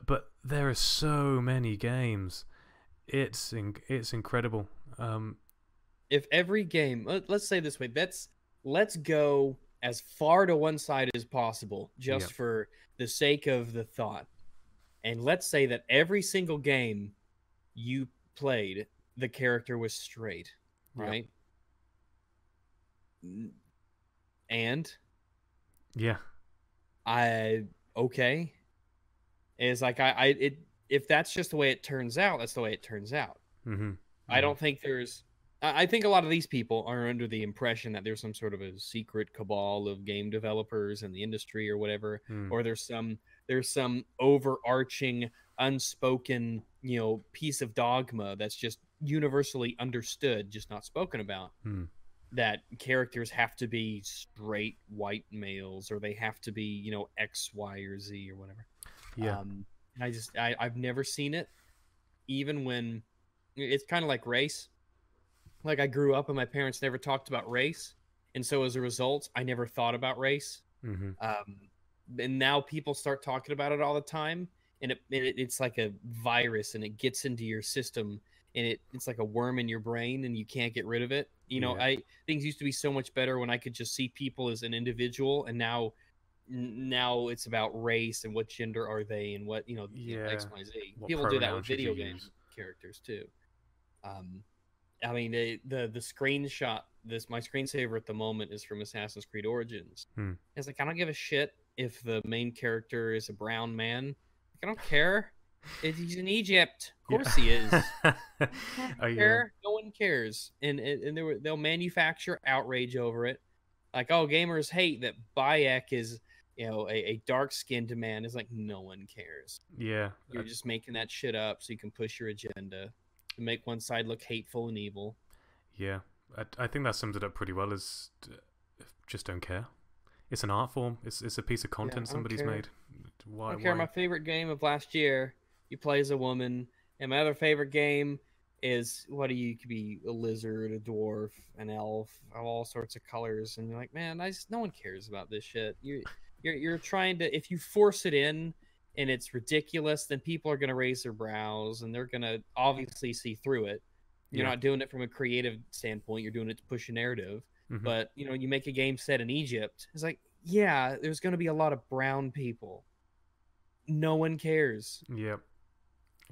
But there are so many games. It's incredible.
If every game, let's say this way, let's go as far to one side as possible, just for the sake of the thought. And let's say that every single game you played, the character was straight, right? And
yeah,
okay. It's like if that's just the way it turns out, that's the way it turns out.
mm-hmm.
I don't think I think a lot of these people are under the impression that there's some sort of a secret cabal of game developers in the industry or whatever, or there's some overarching, unspoken, piece of dogma that's just universally understood, just not spoken about. That characters have to be straight white males, or they have to be, X, Y, or Z, or whatever.
Yeah.
I've never seen it, even when it's kind of like race. Like, I grew up and my parents never talked about race, and so as a result, I never thought about race.
Mm-hmm.
And now people start talking about it all the time, and it's like a virus, and it gets into your system, and it's like a worm in your brain, and you can't get rid of it. Things used to be so much better when I could just see people as an individual, and now it's about race and what gender are they, and what X, Y, Z. People do that with video game characters too. I mean, the screenshot, my screensaver at the moment is from Assassin's Creed Origins. It's like, I don't give a shit if the main character is a brown man. Like, I don't care. He's in Egypt. Of course he is. I don't care. No one cares. And they'll manufacture outrage over it. Like, oh, gamers hate that Bayek is, a dark-skinned man. Is like, no one cares.
Yeah.
You're just making that shit up so you can push your agenda. Make one side look hateful and evil.
Yeah, I think that sums it up pretty well. Is just don't care. It's an art form. It's a piece of content somebody's made.
I don't care. My favorite game of last year, you play as a woman, and my other favorite game is you could be a lizard, a dwarf, an elf, all sorts of colors, and you're like, man, no one cares about this shit. You're trying to, if you force it in and it's ridiculous, then people are going to raise their brows, and they're going to obviously see through it. You're not doing it from a creative standpoint. You're doing it to push a narrative. Mm-hmm. But, you make a game set in Egypt. It's like, yeah, there's going to be a lot of brown people. No one cares.
Yep,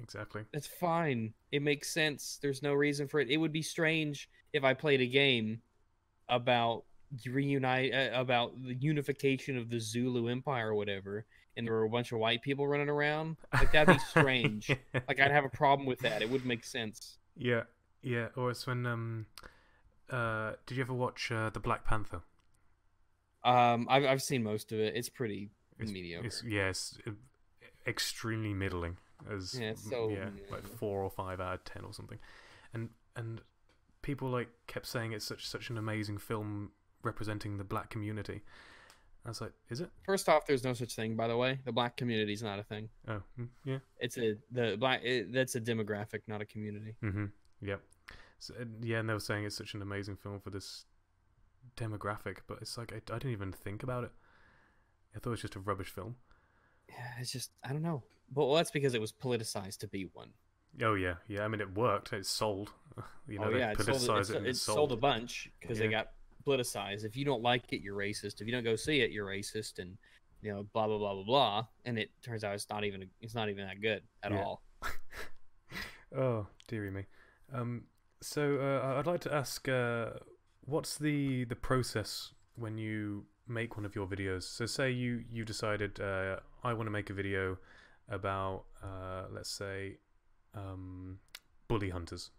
exactly.
It's fine. It makes sense. There's no reason for it. It would be strange if I played a game about about the unification of the Zulu Empire or whatever, and there were a bunch of white people running around. Like, that'd be strange. Like, I'd have a problem with that. It wouldn't make sense.
Yeah. Or it's when did you ever watch the Black Panther?
I've seen most of it. It's pretty mediocre.
It's extremely middling. Like 4 or 5 out of 10 or something, and people kept saying it's such an amazing film representing the black community. I was like, is it?
First off, there's no such thing, by the way. The black community is not a thing.
Oh, yeah.
It's that's a demographic, not a community.
Mm-hmm. Yep. So, and they were saying it's such an amazing film for this demographic, but it's like I didn't even think about it. I thought it was just a rubbish film.
Yeah, it's just, I don't know. But that's because it was politicized to be one.
Oh yeah. I mean, it worked. It sold.
It sold a bunch because they got politicized. If you don't like it, you're racist. If you don't go see it, you're racist, and blah blah blah blah blah. And it turns out it's not even that good at all.
Oh dearie me. So I'd like to ask, what's the process when you make one of your videos? So say you decided I want to make a video about let's say bully hunters.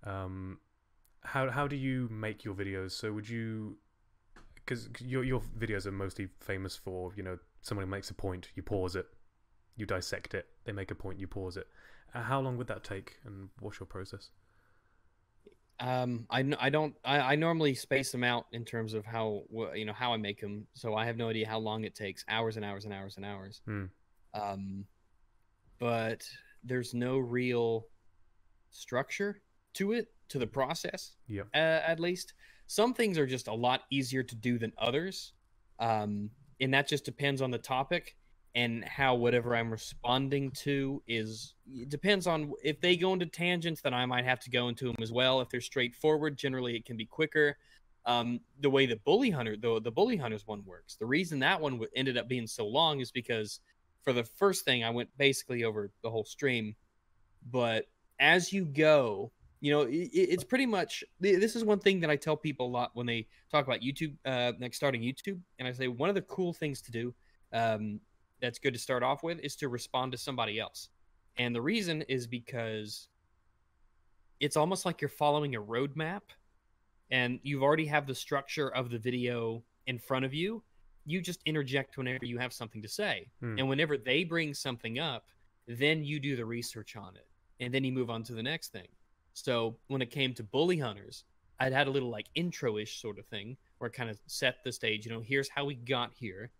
How do you make your videos? So would you, because your videos are mostly famous for, you know, someone makes a point, you pause it, you dissect it, they make a point, you pause it. How long would that take, and what's your process?
I normally space them out in terms of how how I make them, so I have no idea how long it takes, hours and hours and hours and hours. Um, but there's no real structure to it, to the process.
Yeah.
At least some things are just a lot easier to do than others, and that just depends on the topic and how whatever I'm responding to is. It depends on if they go into tangents, then I might have to go into them as well. If they're straightforward, generally it can be quicker. The way the bully hunters one works, the reason that one ended up being so long is because for the first thing I went basically over the whole stream, but as you go, it's pretty much, this is one thing that I tell people a lot when they talk about YouTube, like starting YouTube, and I say one of the cool things to do, that's good to start off with, is to respond to somebody else. And the reason is because it's almost like you're following a roadmap, and you've already have the structure of the video in front of you. You just interject whenever you have something to say. And whenever they bring something up, then you do the research on it, and then you move on to the next thing. So when it came to bully hunters, I'd had a little like intro-ish sort of thing where it kind of set the stage, here's how we got here.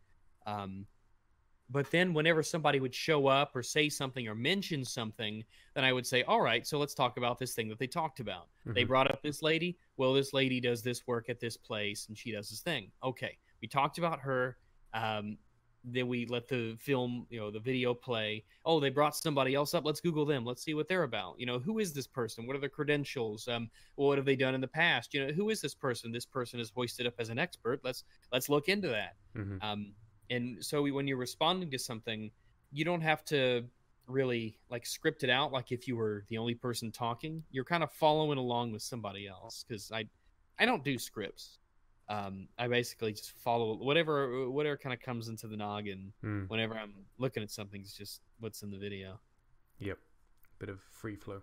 But then whenever somebody would show up or say something or mention something, then I would say, all right, so let's talk about this thing that they talked about. They brought up this lady. Well, this lady does this work at this place, and she does this thing. Okay, we talked about her. Then we let the film, the video play. Oh, they brought somebody else up. Let's Google them. Let's see what they're about. Who is this person? What are their credentials? What have they done in the past? Who is this person? This person is hoisted up as an expert. Let's look into that. And so when you're responding to something, you don't have to really like script it out. Like if you were the only person talking, you're kind of following along with somebody else. Because I don't do scripts. I basically just follow whatever kind of comes into the noggin whenever I'm looking at something. It's just what's in the video.
Yep, bit of free flow.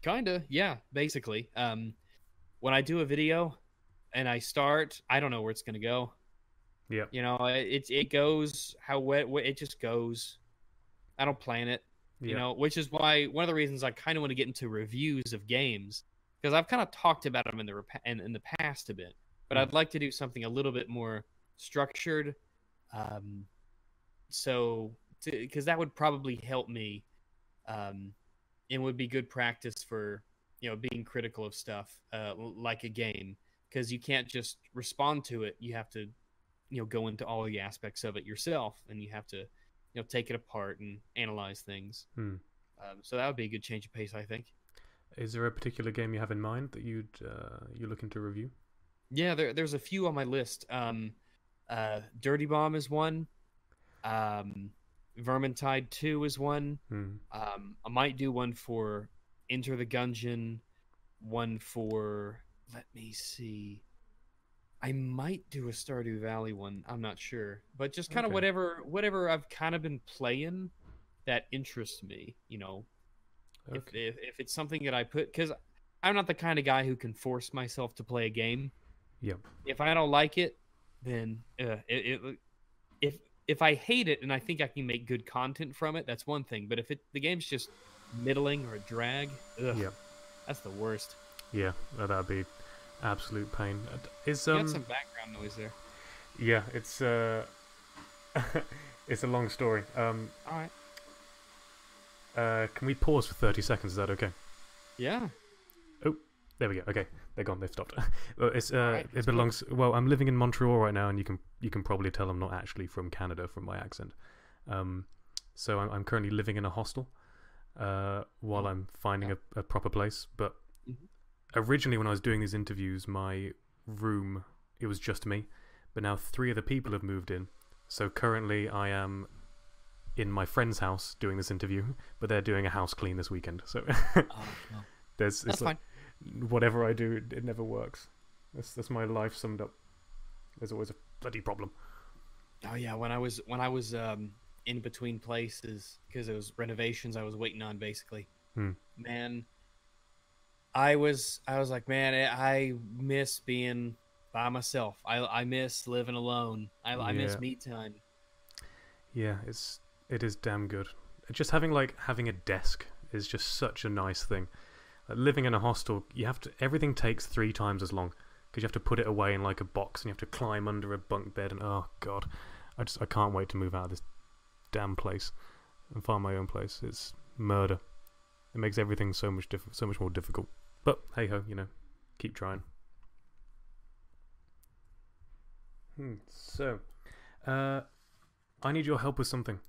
Kinda, yeah. Basically, when I do a video and I start, I don't know where it's gonna go.
Yeah,
it goes how it just goes. I don't plan it. Which is why one of the reasons I kind of want to get into reviews of games, because I've kind of talked about them in the past a bit. But I'd like to do something a little bit more structured, because that would probably help me, and would be good practice for being critical of stuff like a game, because you can't just respond to it. You have to go into all the aspects of it yourself, and you have to take it apart and analyze things. So that would be a good change of pace, I think.
Is there a particular game you have in mind that you're looking to review?
Yeah, there's a few on my list. Dirty Bomb is one. Vermintide 2 is one. I might do one for Enter the Gungeon. One for, let me see. I might do a Stardew Valley one. I'm not sure, but just kind of whatever I've kind of been playing that interests me. Okay. If it's something that I put, because I'm not the kind of guy who can force myself to play a game.
Yep.
If I don't like it, then if I hate it and I think I can make good content from it, that's one thing. But if the game's just middling or a drag, that's the worst.
Yeah, that'd be absolute pain.
You got some background noise there.
Yeah, it's it's a long story.
All right.
Can we pause for 30 seconds? Is that okay?
Yeah.
Oh, there we go. Okay, they're gone. They've stopped. Well,
right,
it belongs. Cool. Well, I'm living in Montreal right now, and you can probably tell I'm not actually from Canada from my accent. So I'm currently living in a hostel while I'm finding a proper place. But originally, when I was doing these interviews, my room, it was just me. But now 3 other people have moved in. So currently, I am in my friend's house doing this interview, but they're doing a house clean this weekend. So
that's fine.
whatever I do, it never works. That's my life summed up. There's always a bloody problem.
Oh yeah, when I was in between places because it was renovations I was waiting on basically.
Hmm.
Man, I was like, man, I miss being by myself. I miss living alone. I
Yeah,
miss me time.
yeah, it is damn good. Just having a desk is just such a nice thing. Like living in a hostel, you have to everything takes 3 times as long because you have to put it away in like a box and you have to climb under a bunk bed and oh god, I can't wait to move out of this damn place and find my own place. It's murder. It makes everything so much more difficult. But hey ho, keep trying. So, I need your help with something.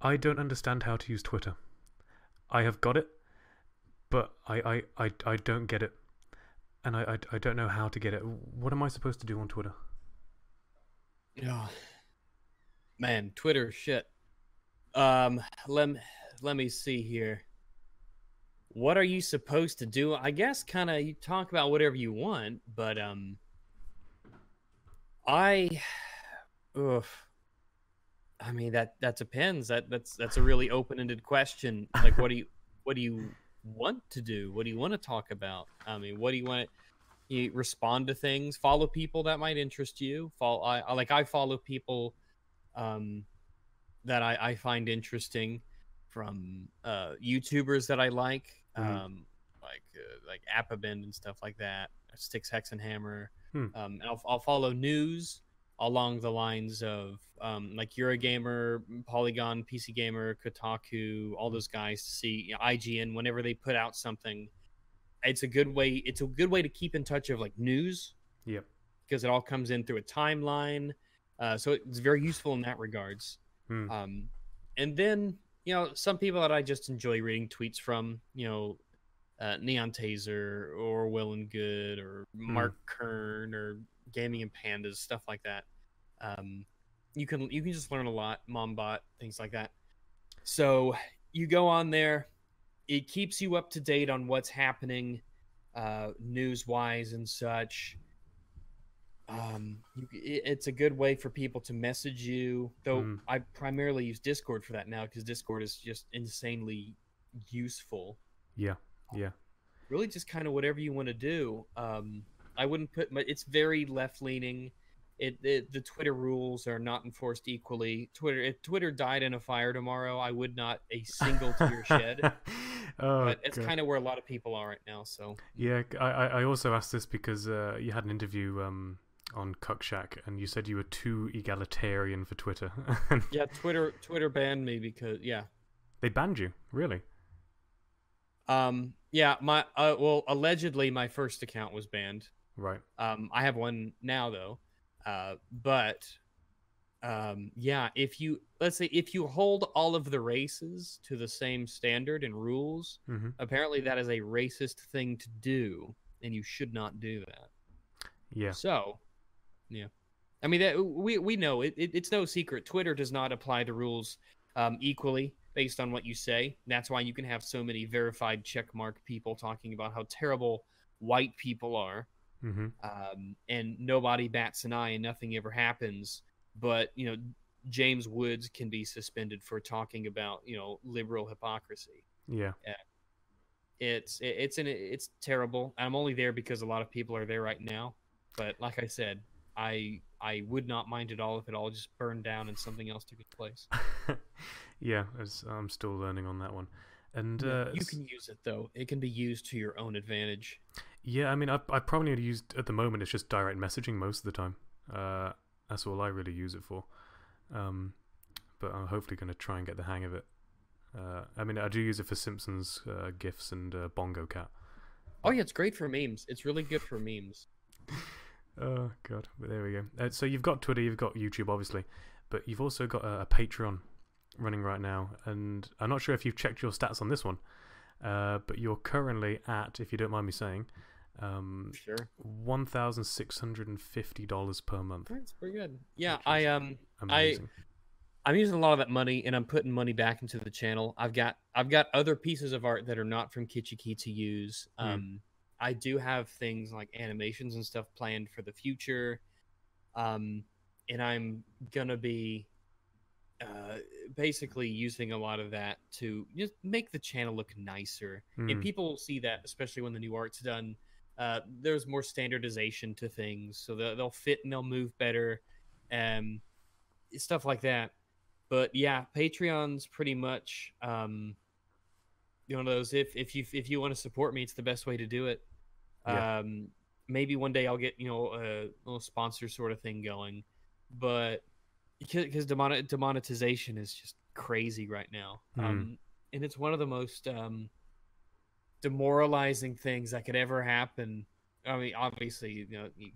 I don't understand how to use Twitter. I have got it, but I don't get it. And I don't know how to get it. What am I supposed to do on Twitter?
Oh, man, Twitter shit. Um, let let me see here. What are you supposed to do? I guess kind of you talk about whatever you want, but I, oof. I mean that depends. That's a really open-ended question. Like, what do you want to do? What do you want to talk about? I mean, what do you want? You respond to things, follow people that might interest you. I follow people um, that I find interesting from YouTubers that I
Mm.
like Appabend and stuff like that. Sticks Hex and Hammer.
Hmm.
And I'll follow news along the lines of like Eurogamer, Polygon, PC Gamer, Kotaku, all those guys to see IGN whenever they put out something. It's a good way. It's a good way to keep in touch of like news
Yep.
because it all comes in through a timeline. So it's very useful in that regards.
Hmm.
Um, and then some people that I just enjoy reading tweets from, Neon Taser or Will and Good or
Hmm.
Mark Kern or Gaming and Pandas, stuff like that. Um, you can just learn a lot, Mombot, things like that. So you go on there, it keeps you up to date on what's happening news wise and such. It's a good way for people to message you, though
Hmm.
I primarily use Discord for that now because Discord is just insanely useful.
Yeah. Yeah.
Really just kind of whatever you want to do. I wouldn't put it's very left leaning. The Twitter rules are not enforced equally. If Twitter died in a fire tomorrow, I would not a single tear shed.
Oh
But it's
god.
kind of where a lot of people are right now. So
Yeah, I also asked this because you had an interview on Cuckshack and you said you were too egalitarian for Twitter.
yeah, Twitter banned me because yeah.
They banned you, really?
Yeah, my well, allegedly my first account was banned.
Right.
I have one now though. But yeah, if you hold all of the races to the same standard and rules,
Mm-hmm.
apparently that is a racist thing to do, and you should not do that.
Yeah.
So, yeah. I mean, that we know it's no secret. Twitter does not apply the rules equally based on what you say. That's why you can have so many verified checkmark people talking about how terrible white people are,
Mm-hmm.
and nobody bats an eye and nothing ever happens. But James Woods can be suspended for talking about liberal hypocrisy.
Yeah.
Yeah, it's terrible. I'm only there because a lot of people are there right now. But like I said, I would not mind at all if it all just burned down and something else took its place.
Yeah, I'm still learning on that one. And
Yeah, you can use it though. It can be used to your own advantage.
yeah, I mean, I probably only used at the moment. It's just direct messaging most of the time. That's all I really use it for. Um, but I'm hopefully going to try and get the hang of it. I mean, I do use it for Simpsons gifs and Bongo Cat.
Oh yeah, it's great for memes. It's really good for memes.
Oh god, but there we go. So you've got Twitter, you've got YouTube, obviously, but you've also got a Patreon running right now, and I'm not sure if you've checked your stats on this one, but you're currently at, if you don't mind me saying,
Sure.
$1,650 per month.
That's pretty good. Yeah,
Which is
I
amazing.
I'm using a lot of that money, and I'm putting money back into the channel. I've got other pieces of art that are not from Kitschy to use.
Hmm.
I do have things like animations and stuff planned for the future, um, and I'm gonna be uh, basically using a lot of that to just make the channel look nicer. And
Hmm.
people will see that, especially when the new art's done. There's more standardization to things, so they'll fit and they'll move better, um, stuff like that. But yeah, Patreon's pretty much one of those. If you want to support me, it's the best way to do it.
Yeah.
Um, Maybe one day I'll get a little sponsor sort of thing going, but because demonetization is just crazy right now,
Hmm.
and it's one of the most demoralizing things that could ever happen. I mean, obviously, you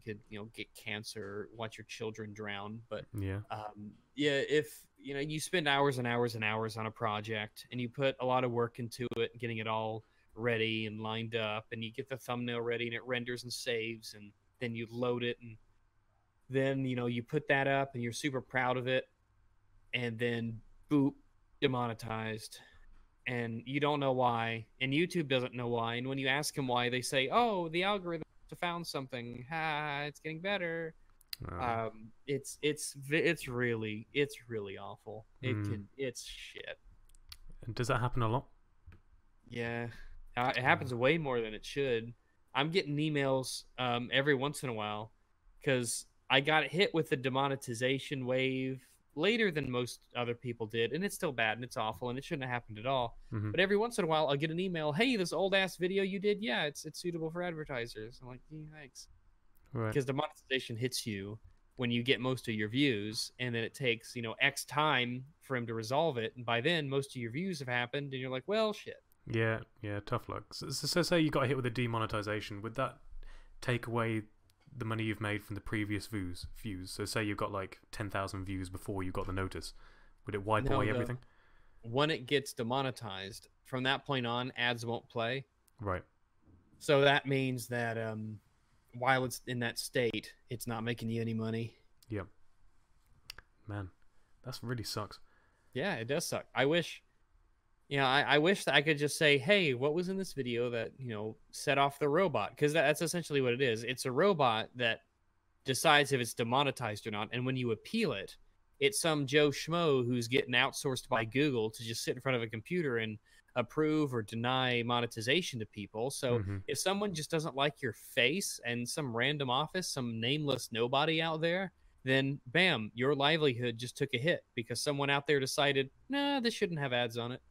could get cancer, or watch your children drown, but
Yeah.
yeah, if you spend hours and hours and hours on a project and you put a lot of work into it, getting it all ready and lined up, and you get the thumbnail ready and it renders and saves, and then you load it, and then you put that up and you're super proud of it, and then boop, demonetized, and you don't know why, and YouTube doesn't know why, and when you ask them why, they say, "Oh, the algorithm found something. Ha, it's getting better."
Oh.
It's really awful.
Hmm.
It's shit.
And does that happen a lot?
Yeah, it
Oh.
happens way more than it should. I'm getting emails every once in a while because I got hit with the demonetization wave later than most other people did, and it's still bad and it's awful and it shouldn't have happened at all.
Hmm.
But every once in a while, I'll get an email, "Hey, this old ass video you did, yeah, it's suitable for advertisers." I'm like, "Yeah, thanks,"
Right.
because demonetization hits you when you get most of your views, and then it takes X time for him to resolve it, and by then most of your views have happened, and you're like, "Well, shit."
Yeah. Yeah. Tough luck. So say you got hit with a demonetization. Would that take away the money you've made from the previous views? So say you got like 10,000 views before you got the notice. Would it wipe
No,
away everything?
when it gets demonetized, from that point on, ads won't play.
Right.
So that means that while it's in that state, it's not making you any money.
Yep. Man, that's really sucks.
Yeah, it does suck. I wish, I wish that I could just say, "Hey, what was in this video that set off the robot?" Because that's essentially what it is. It's a robot that decides if it's demonetized or not, and when you appeal it, it's some Joe Schmo who's getting outsourced by Google to just sit in front of a computer and approve or deny monetization to people. So
Hmm.
if someone just doesn't like your face and some random office, some nameless nobody out there, then bam, your livelihood just took a hit because someone out there decided, nah, this shouldn't have ads on it.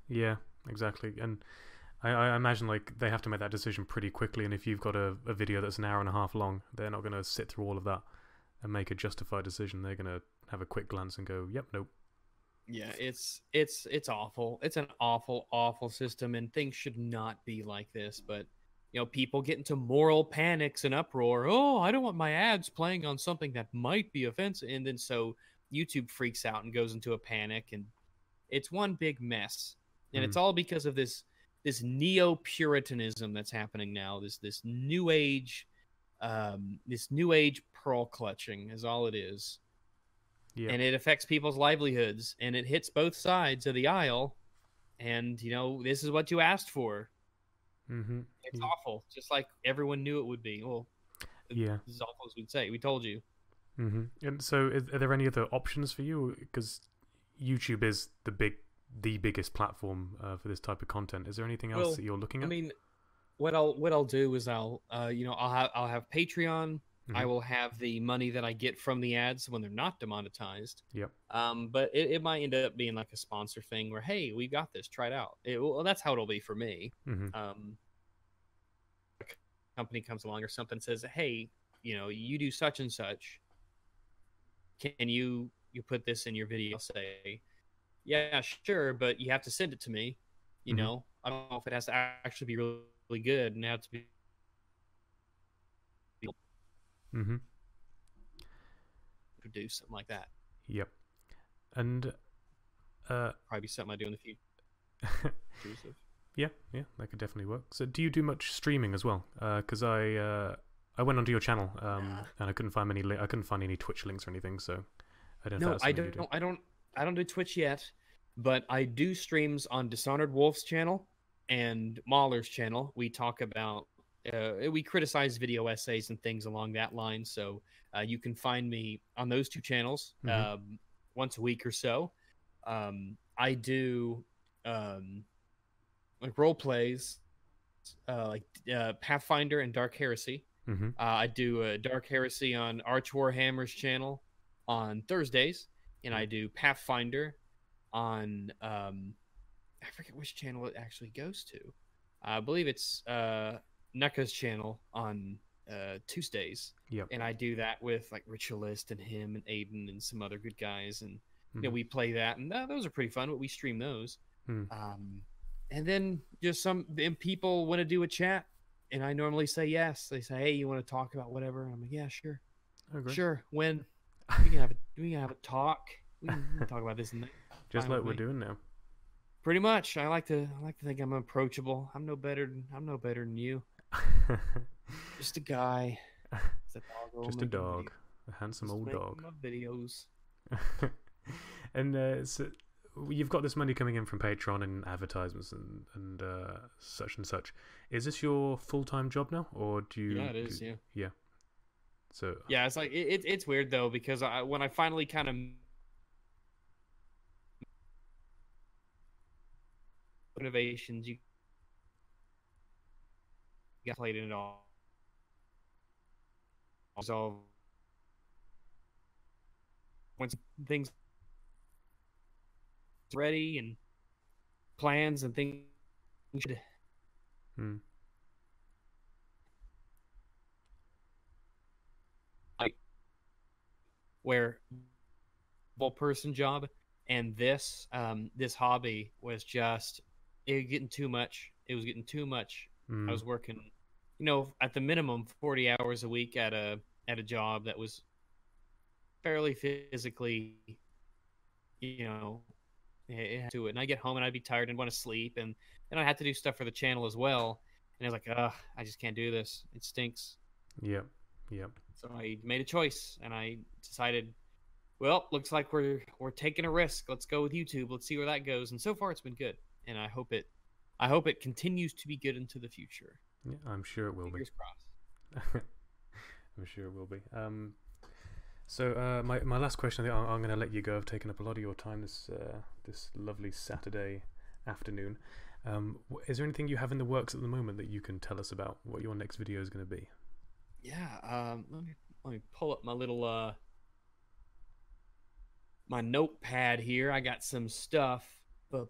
Yeah, exactly. And I imagine like they have to make that decision pretty quickly. And if you've got a video that's an hour and a half long, they're not going to sit through all of that and make a justified decision. They're going to have a quick glance and go, "Yep, nope."
Yeah, it's awful. It's an awful, awful system, and things should not be like this. But people get into moral panics and uproar. Oh, I don't want my ads playing on something that might be offensive, and then so YouTube freaks out and goes into a panic, and it's one big mess. And
Mm.
it's all because of this neo puritanism that's happening now. This new age pearl clutching is all it is,
Yep.
and it affects people's livelihoods, and it hits both sides of the aisle, and this is what you asked for.
Mm-hmm.
It's awful, just like everyone knew it would be. Well,
Yeah.
this is awful as we'd say, we told you.
Mm-hmm. And so, are there any other options for you? Because YouTube is the biggest platform for this type of content. Is there anything else
Well,
that you're looking
I
at?
mean, what I'll do is I'll have Patreon.
Mm-hmm.
I will have the money that I get from the ads when they're not demonetized.
Yep.
But it might end up being like a sponsor thing where, hey, we got this, try it out. Well, that's how it'll be for me.
Mm-hmm.
A company comes along or something, says, hey, you do such and such. Can you put this in your video? I'll say, yeah, sure, but you have to send it to me.
Mm-hmm.
I don't know if it has to actually be really, really good and have to be
Mm-hmm.
produce something like that.
Yep. And
Probably be something I do in the future.
yeah, that could definitely work. So, do you do much streaming as well? Because I went onto your channel and I couldn't find any Twitch links or anything. So I don't know.
No,
if that's
I
something you do.
don't. I don't do Twitch yet, but I do streams on Dishonored Wolf's channel and Mahler's channel. We talk about, we criticize video essays and things along that line. So you can find me on those two channels once a week or so. I do like role plays, Pathfinder and Dark Heresy. I do Dark Heresy on Arch Warhammer's channel on Thursdays, and I do Pathfinder on I forget which channel it actually goes to. I believe it's NECA's channel on Tuesdays.
Yep.
And I do that with like Ritualist and him and Aiden and some other good guys, and you know, we play that, and those are pretty fun. But we stream those. And then just some people want to do a chat, and I normally say yes. They say, "Hey, you want to talk about whatever?" And I'm like, "Yeah, sure, sure." When we can have a talk. We can talk about this and that.
Just like we're doing now.
Pretty much. I like to think I'm approachable. I'm no better than you. Just a guy.
Just a dog. A handsome old dog.
Videos.
And so you've got this money coming in from Patreon and advertisements and such and such. Is this your full-time job now, or do you?
Yeah, it is.
Yeah. So.
Yeah, it's like it's weird though, because when I finally kind of innovations, you got played in it all. So once things ready and plans and things where full person job, and this hobby was just getting too much. It was getting too much. I was working, you know, at the minimum 40 hours a week at a job that was fairly physically, you know, to it. And I get home and I'd be tired and want to sleep, and then I had to do stuff for the channel as well. And I was like, I just can't do this. It stinks.
Yep.
So I made a choice, and I decided, well, looks like we're taking a risk. Let's go with YouTube. Let's see where that goes. And so far, it's been good, and I hope it continues to be good into the future.
Yeah, I'm sure it will
Fingers
be.
crossed.
I'm sure it will be. So my last question, I think I'm going to let you go. I've taken up a lot of your time this lovely Saturday afternoon. Is there anything you have in the works at the moment that you can tell us about what your next video is going to be?
Yeah, let me pull up my little my notepad here. I got some stuff. Which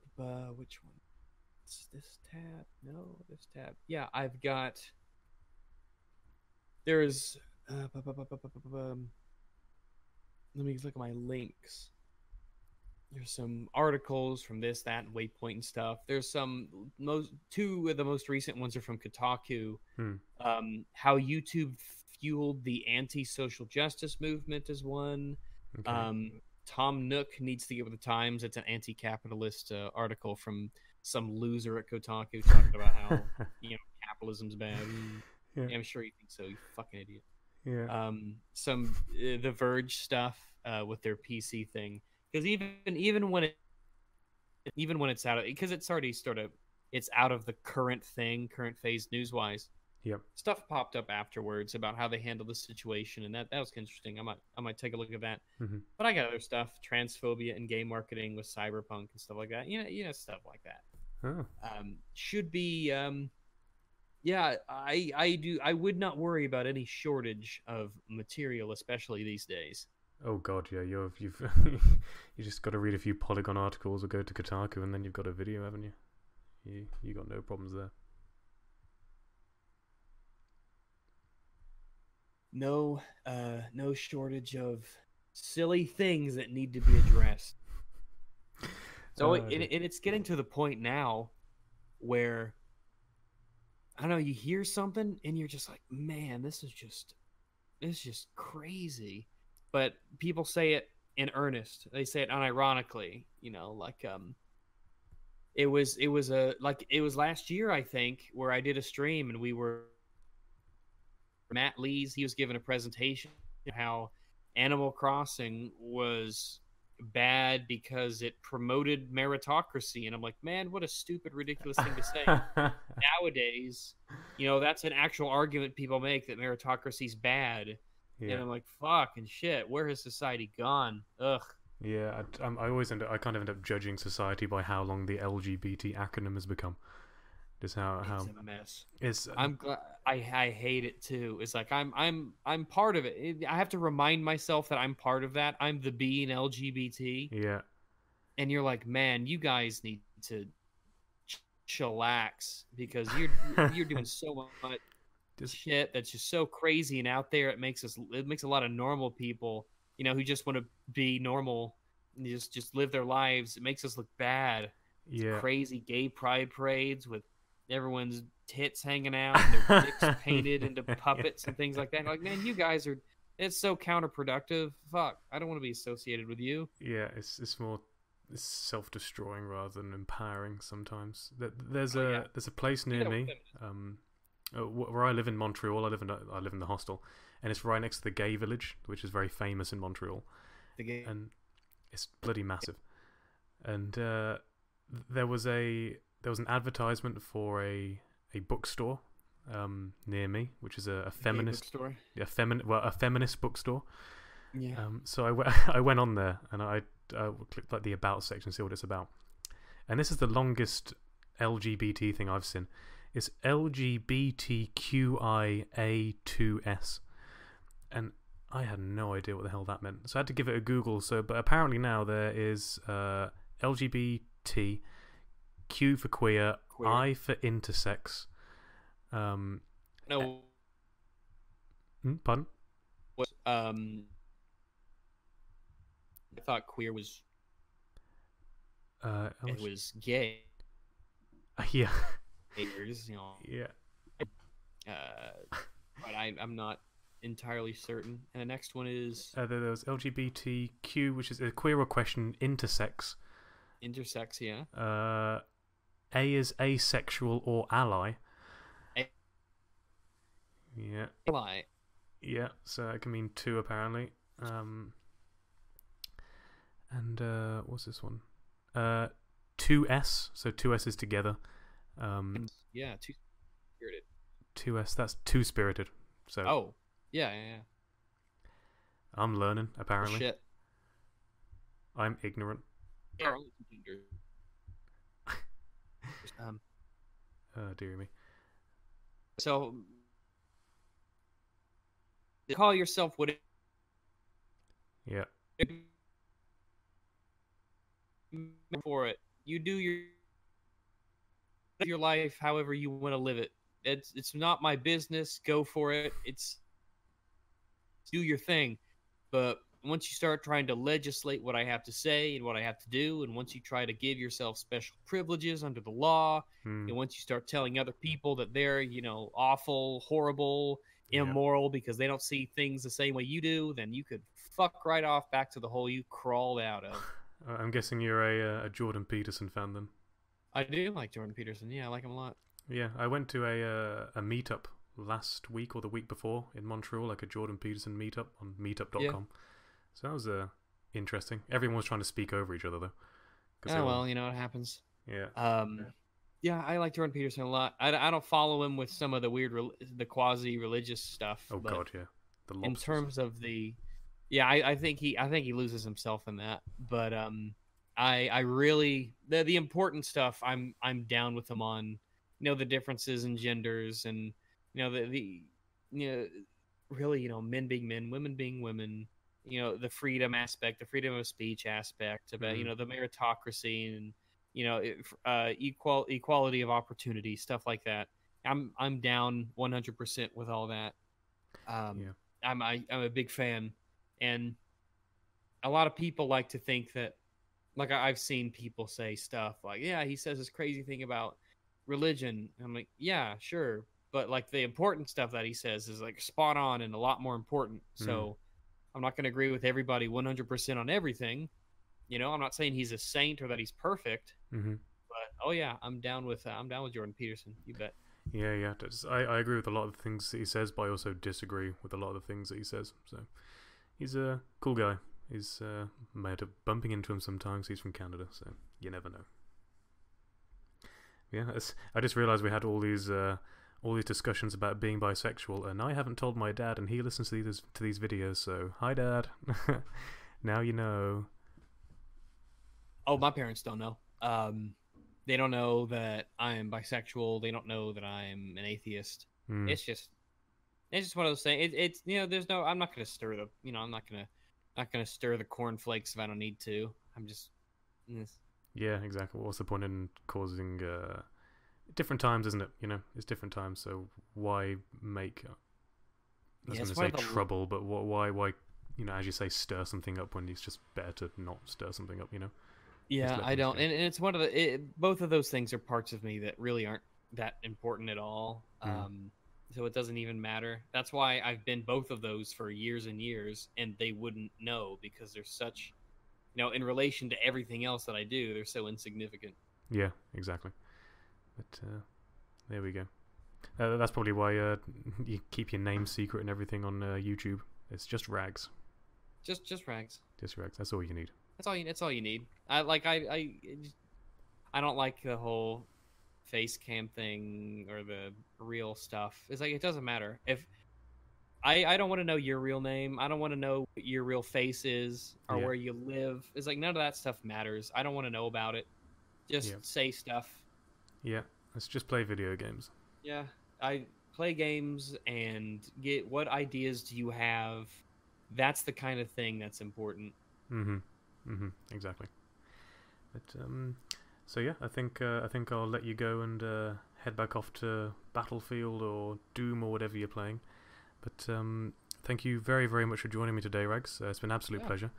one? Is this tab? No, this tab. Yeah, I've got. There's. Let me look at my links. There's some articles from this, that, and Waypoint and stuff. There's two of the most recent ones are from Kotaku. How YouTube fueled the anti-social justice movement is one. Okay. Tom Nook needs to get with the times. It's an anti-capitalist article from some loser at Kotaku talking about how capitalism's bad. Yeah, I'm sure you think so, you fucking idiot.
Yeah.
Some The Verge stuff with their PC thing. Because even when it's out of, because it's already it's out of the current phase news wise.
Yep. Stuff
popped up afterwards about how they handled the situation, and that was interesting. I might take a look at that. But I got other stuff, transphobia and gay marketing with cyberpunk and stuff like that. You know stuff like that.
Oh.
Should be yeah, I would not worry about any shortage of material, especially these days.
Oh god, yeah, you've you just got to read a few Polygon articles or go to Kotaku, and then you've got a video, haven't you? You got no problems there.
No shortage of silly things that need to be addressed. So it's getting to the point now where, I don't know, you hear something and you're just like, man, this is just craady. But people say it in earnest. They say it unironically, like it was last year, I think, where I did a stream and we were Matt Lees, he was giving a presentation how Animal Crossing was bad because it promoted meritocracy, and I'm like, man, what a stupid, ridiculous thing to say. Nowadays, that's an actual argument people make, that meritocracy's bad,
Yeah.
and I'm like, fuck and shit, where has society gone? Ugh.
Yeah, I kind of end up judging society by how long the LGBT acronym has become. Just
It's
how
a mess.
it's
I'm glad. I hate it too. It's like I'm part of it. I have to remind myself that I'm part of that. I'm the B in LGBT,
yeah.
and you're like, man, you guys need to chillax, because you're doing so much
Just
shit that's just so crazy and out there. It makes a lot of normal people, who just want to be normal and just live their lives. It makes us look bad. It's
yeah.
crazy gay pride parades with everyone's tits hanging out and their dicks painted into puppets and things like that. Like, man, you guys are. It's so counterproductive. Fuck, I don't want to be associated with you.
Yeah, it's more it's self-destroying rather than empowering sometimes. There's
Oh, yeah.
there's a place near me, where I live in Montreal. I live in the hostel, and it's right next to the gay village, which is very famous in Montreal,
The gay.
and it's bloody massive. And there was an advertisement for a bookstore near me, which is a feminist
bookstore.
a feminist bookstore.
Yeah.
So I went on there and I clicked like the about section to see what it's about. And this is the longest LGBT thing I've seen. It's LGBTQIA2S, and I had no idea what the hell that meant. So I had to give it a Google. But apparently now there is LGBT, Q for queer, I for intersex.
No.
Pardon?
What? I thought queer was it was gay.
Yeah.
Yeah. But I'm not entirely certain. And the next one is
There was LGBTQ, which is a queer or question, intersex.
intersex. Yeah.
A is asexual or ally. Yeah.
Ally.
Yeah, so it can mean two apparently. And what's this one? 2S, so two S's together.
Yeah, two-spirited.
2S, that's two-spirited. So
Oh, yeah.
I'm learning apparently.
Shit.
I'm ignorant.
There are only two genders.
Dear me.
So call yourself whatever.
Yeah.
For it, you do your life however you want to live it. It's not my business. Go for it. It's do your thing. But once you start trying to legislate what I have to say and what I have to do, and once you try to give yourself special privileges under the law, and once you start telling other people that they're, awful, horrible, immoral because they don't see things the same way you do, then you could fuck right off back to the hole you crawled out of.
I'm guessing you're a Jordan Peterson fan then.
I do like Jordan Peterson. Yeah, I like him a lot.
Yeah, I went to a meetup last week or the week before in Montreal, like a Jordan Peterson meetup on meetup.com. Yeah. So that was interesting. Everyone was trying to speak over each other though.
Oh well, it happens.
Yeah.
Yeah, I like Jordan Peterson a lot. I don't follow him with some of the weird, the quasi-religious stuff.
Oh god, yeah. The lobsters.
In terms of I think he loses himself in that. But I really the important stuff I'm down with him on. The differences in genders and really men being men, women being women. The freedom aspect, the freedom of speech aspect about the meritocracy and equality of opportunity, stuff like that. I'm down 100% with all that. I'm a big fan, and a lot of people like to think that, like I've seen people say stuff like, yeah, he says this crazy thing about religion. I'm like, yeah, sure, but like the important stuff that he says is like spot on and a lot more important. So I'm not going to agree with everybody 100% on everything. I'm not saying he's a saint or that he's perfect, but I'm down with Jordan Peterson. You bet.
Yeah. I agree with a lot of the things that he says, but I also disagree with a lot of the things that he says. So he's a cool guy. He's might end up bumping into him sometimes. He's from Canada, so you never know. Yeah, I just realised we had all these discussions about being bisexual, and I haven't told my dad, and he listens to these videos. So hi, Dad. Now you know.
Oh, my parents don't know. They don't know that I am bisexual. They don't know that I am an atheist.
Mm.
It's just one of those things. It's there's no. I'm not gonna stir the. I'm not gonna stir the cornflakes if I don't need to. I'm just.
Yeah, exactly. What's the point in causing different times, isn't it? It's different times. So why make? I was going to say trouble, but why? As you say, stir something up when it's just better to not stir something up.
Yeah, I don't, and it's one of the. Both of those things are parts of me that really aren't that important at all. So it doesn't even matter. That's why I've been both of those for years and years, and they wouldn't know because they're such, in relation to everything else that I do, they're so insignificant.
Yeah, exactly. But there we go. That's probably why you keep your name secret and everything on YouTube. It's just rags.
Just rags.
Just rags. That's all you need.
That's all you need. I don't like the whole face cam thing or the real stuff. It's like it doesn't matter. If I don't want to know your real name. I don't want to know what your real face is or where you live. It's like none of that stuff matters. I don't want to know about it. Just say stuff.
Yeah, let's just play video games.
Yeah, I play games and get what ideas do you have. That's the kind of thing that's important.
Exactly. But so yeah, I think I'll let you go and head back off to Battlefield or Doom or whatever you're playing. But thank you very, very much for joining me today, Rags. It's been an absolute pleasure.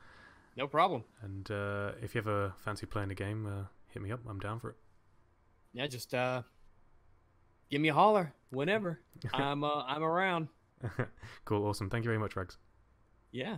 No problem.
And if you ever fancy playing a game, hit me up. I'm down for it.
Yeah, just give me a holler whenever. I'm around.
Cool, awesome. Thank you very much, Rags.
Yeah.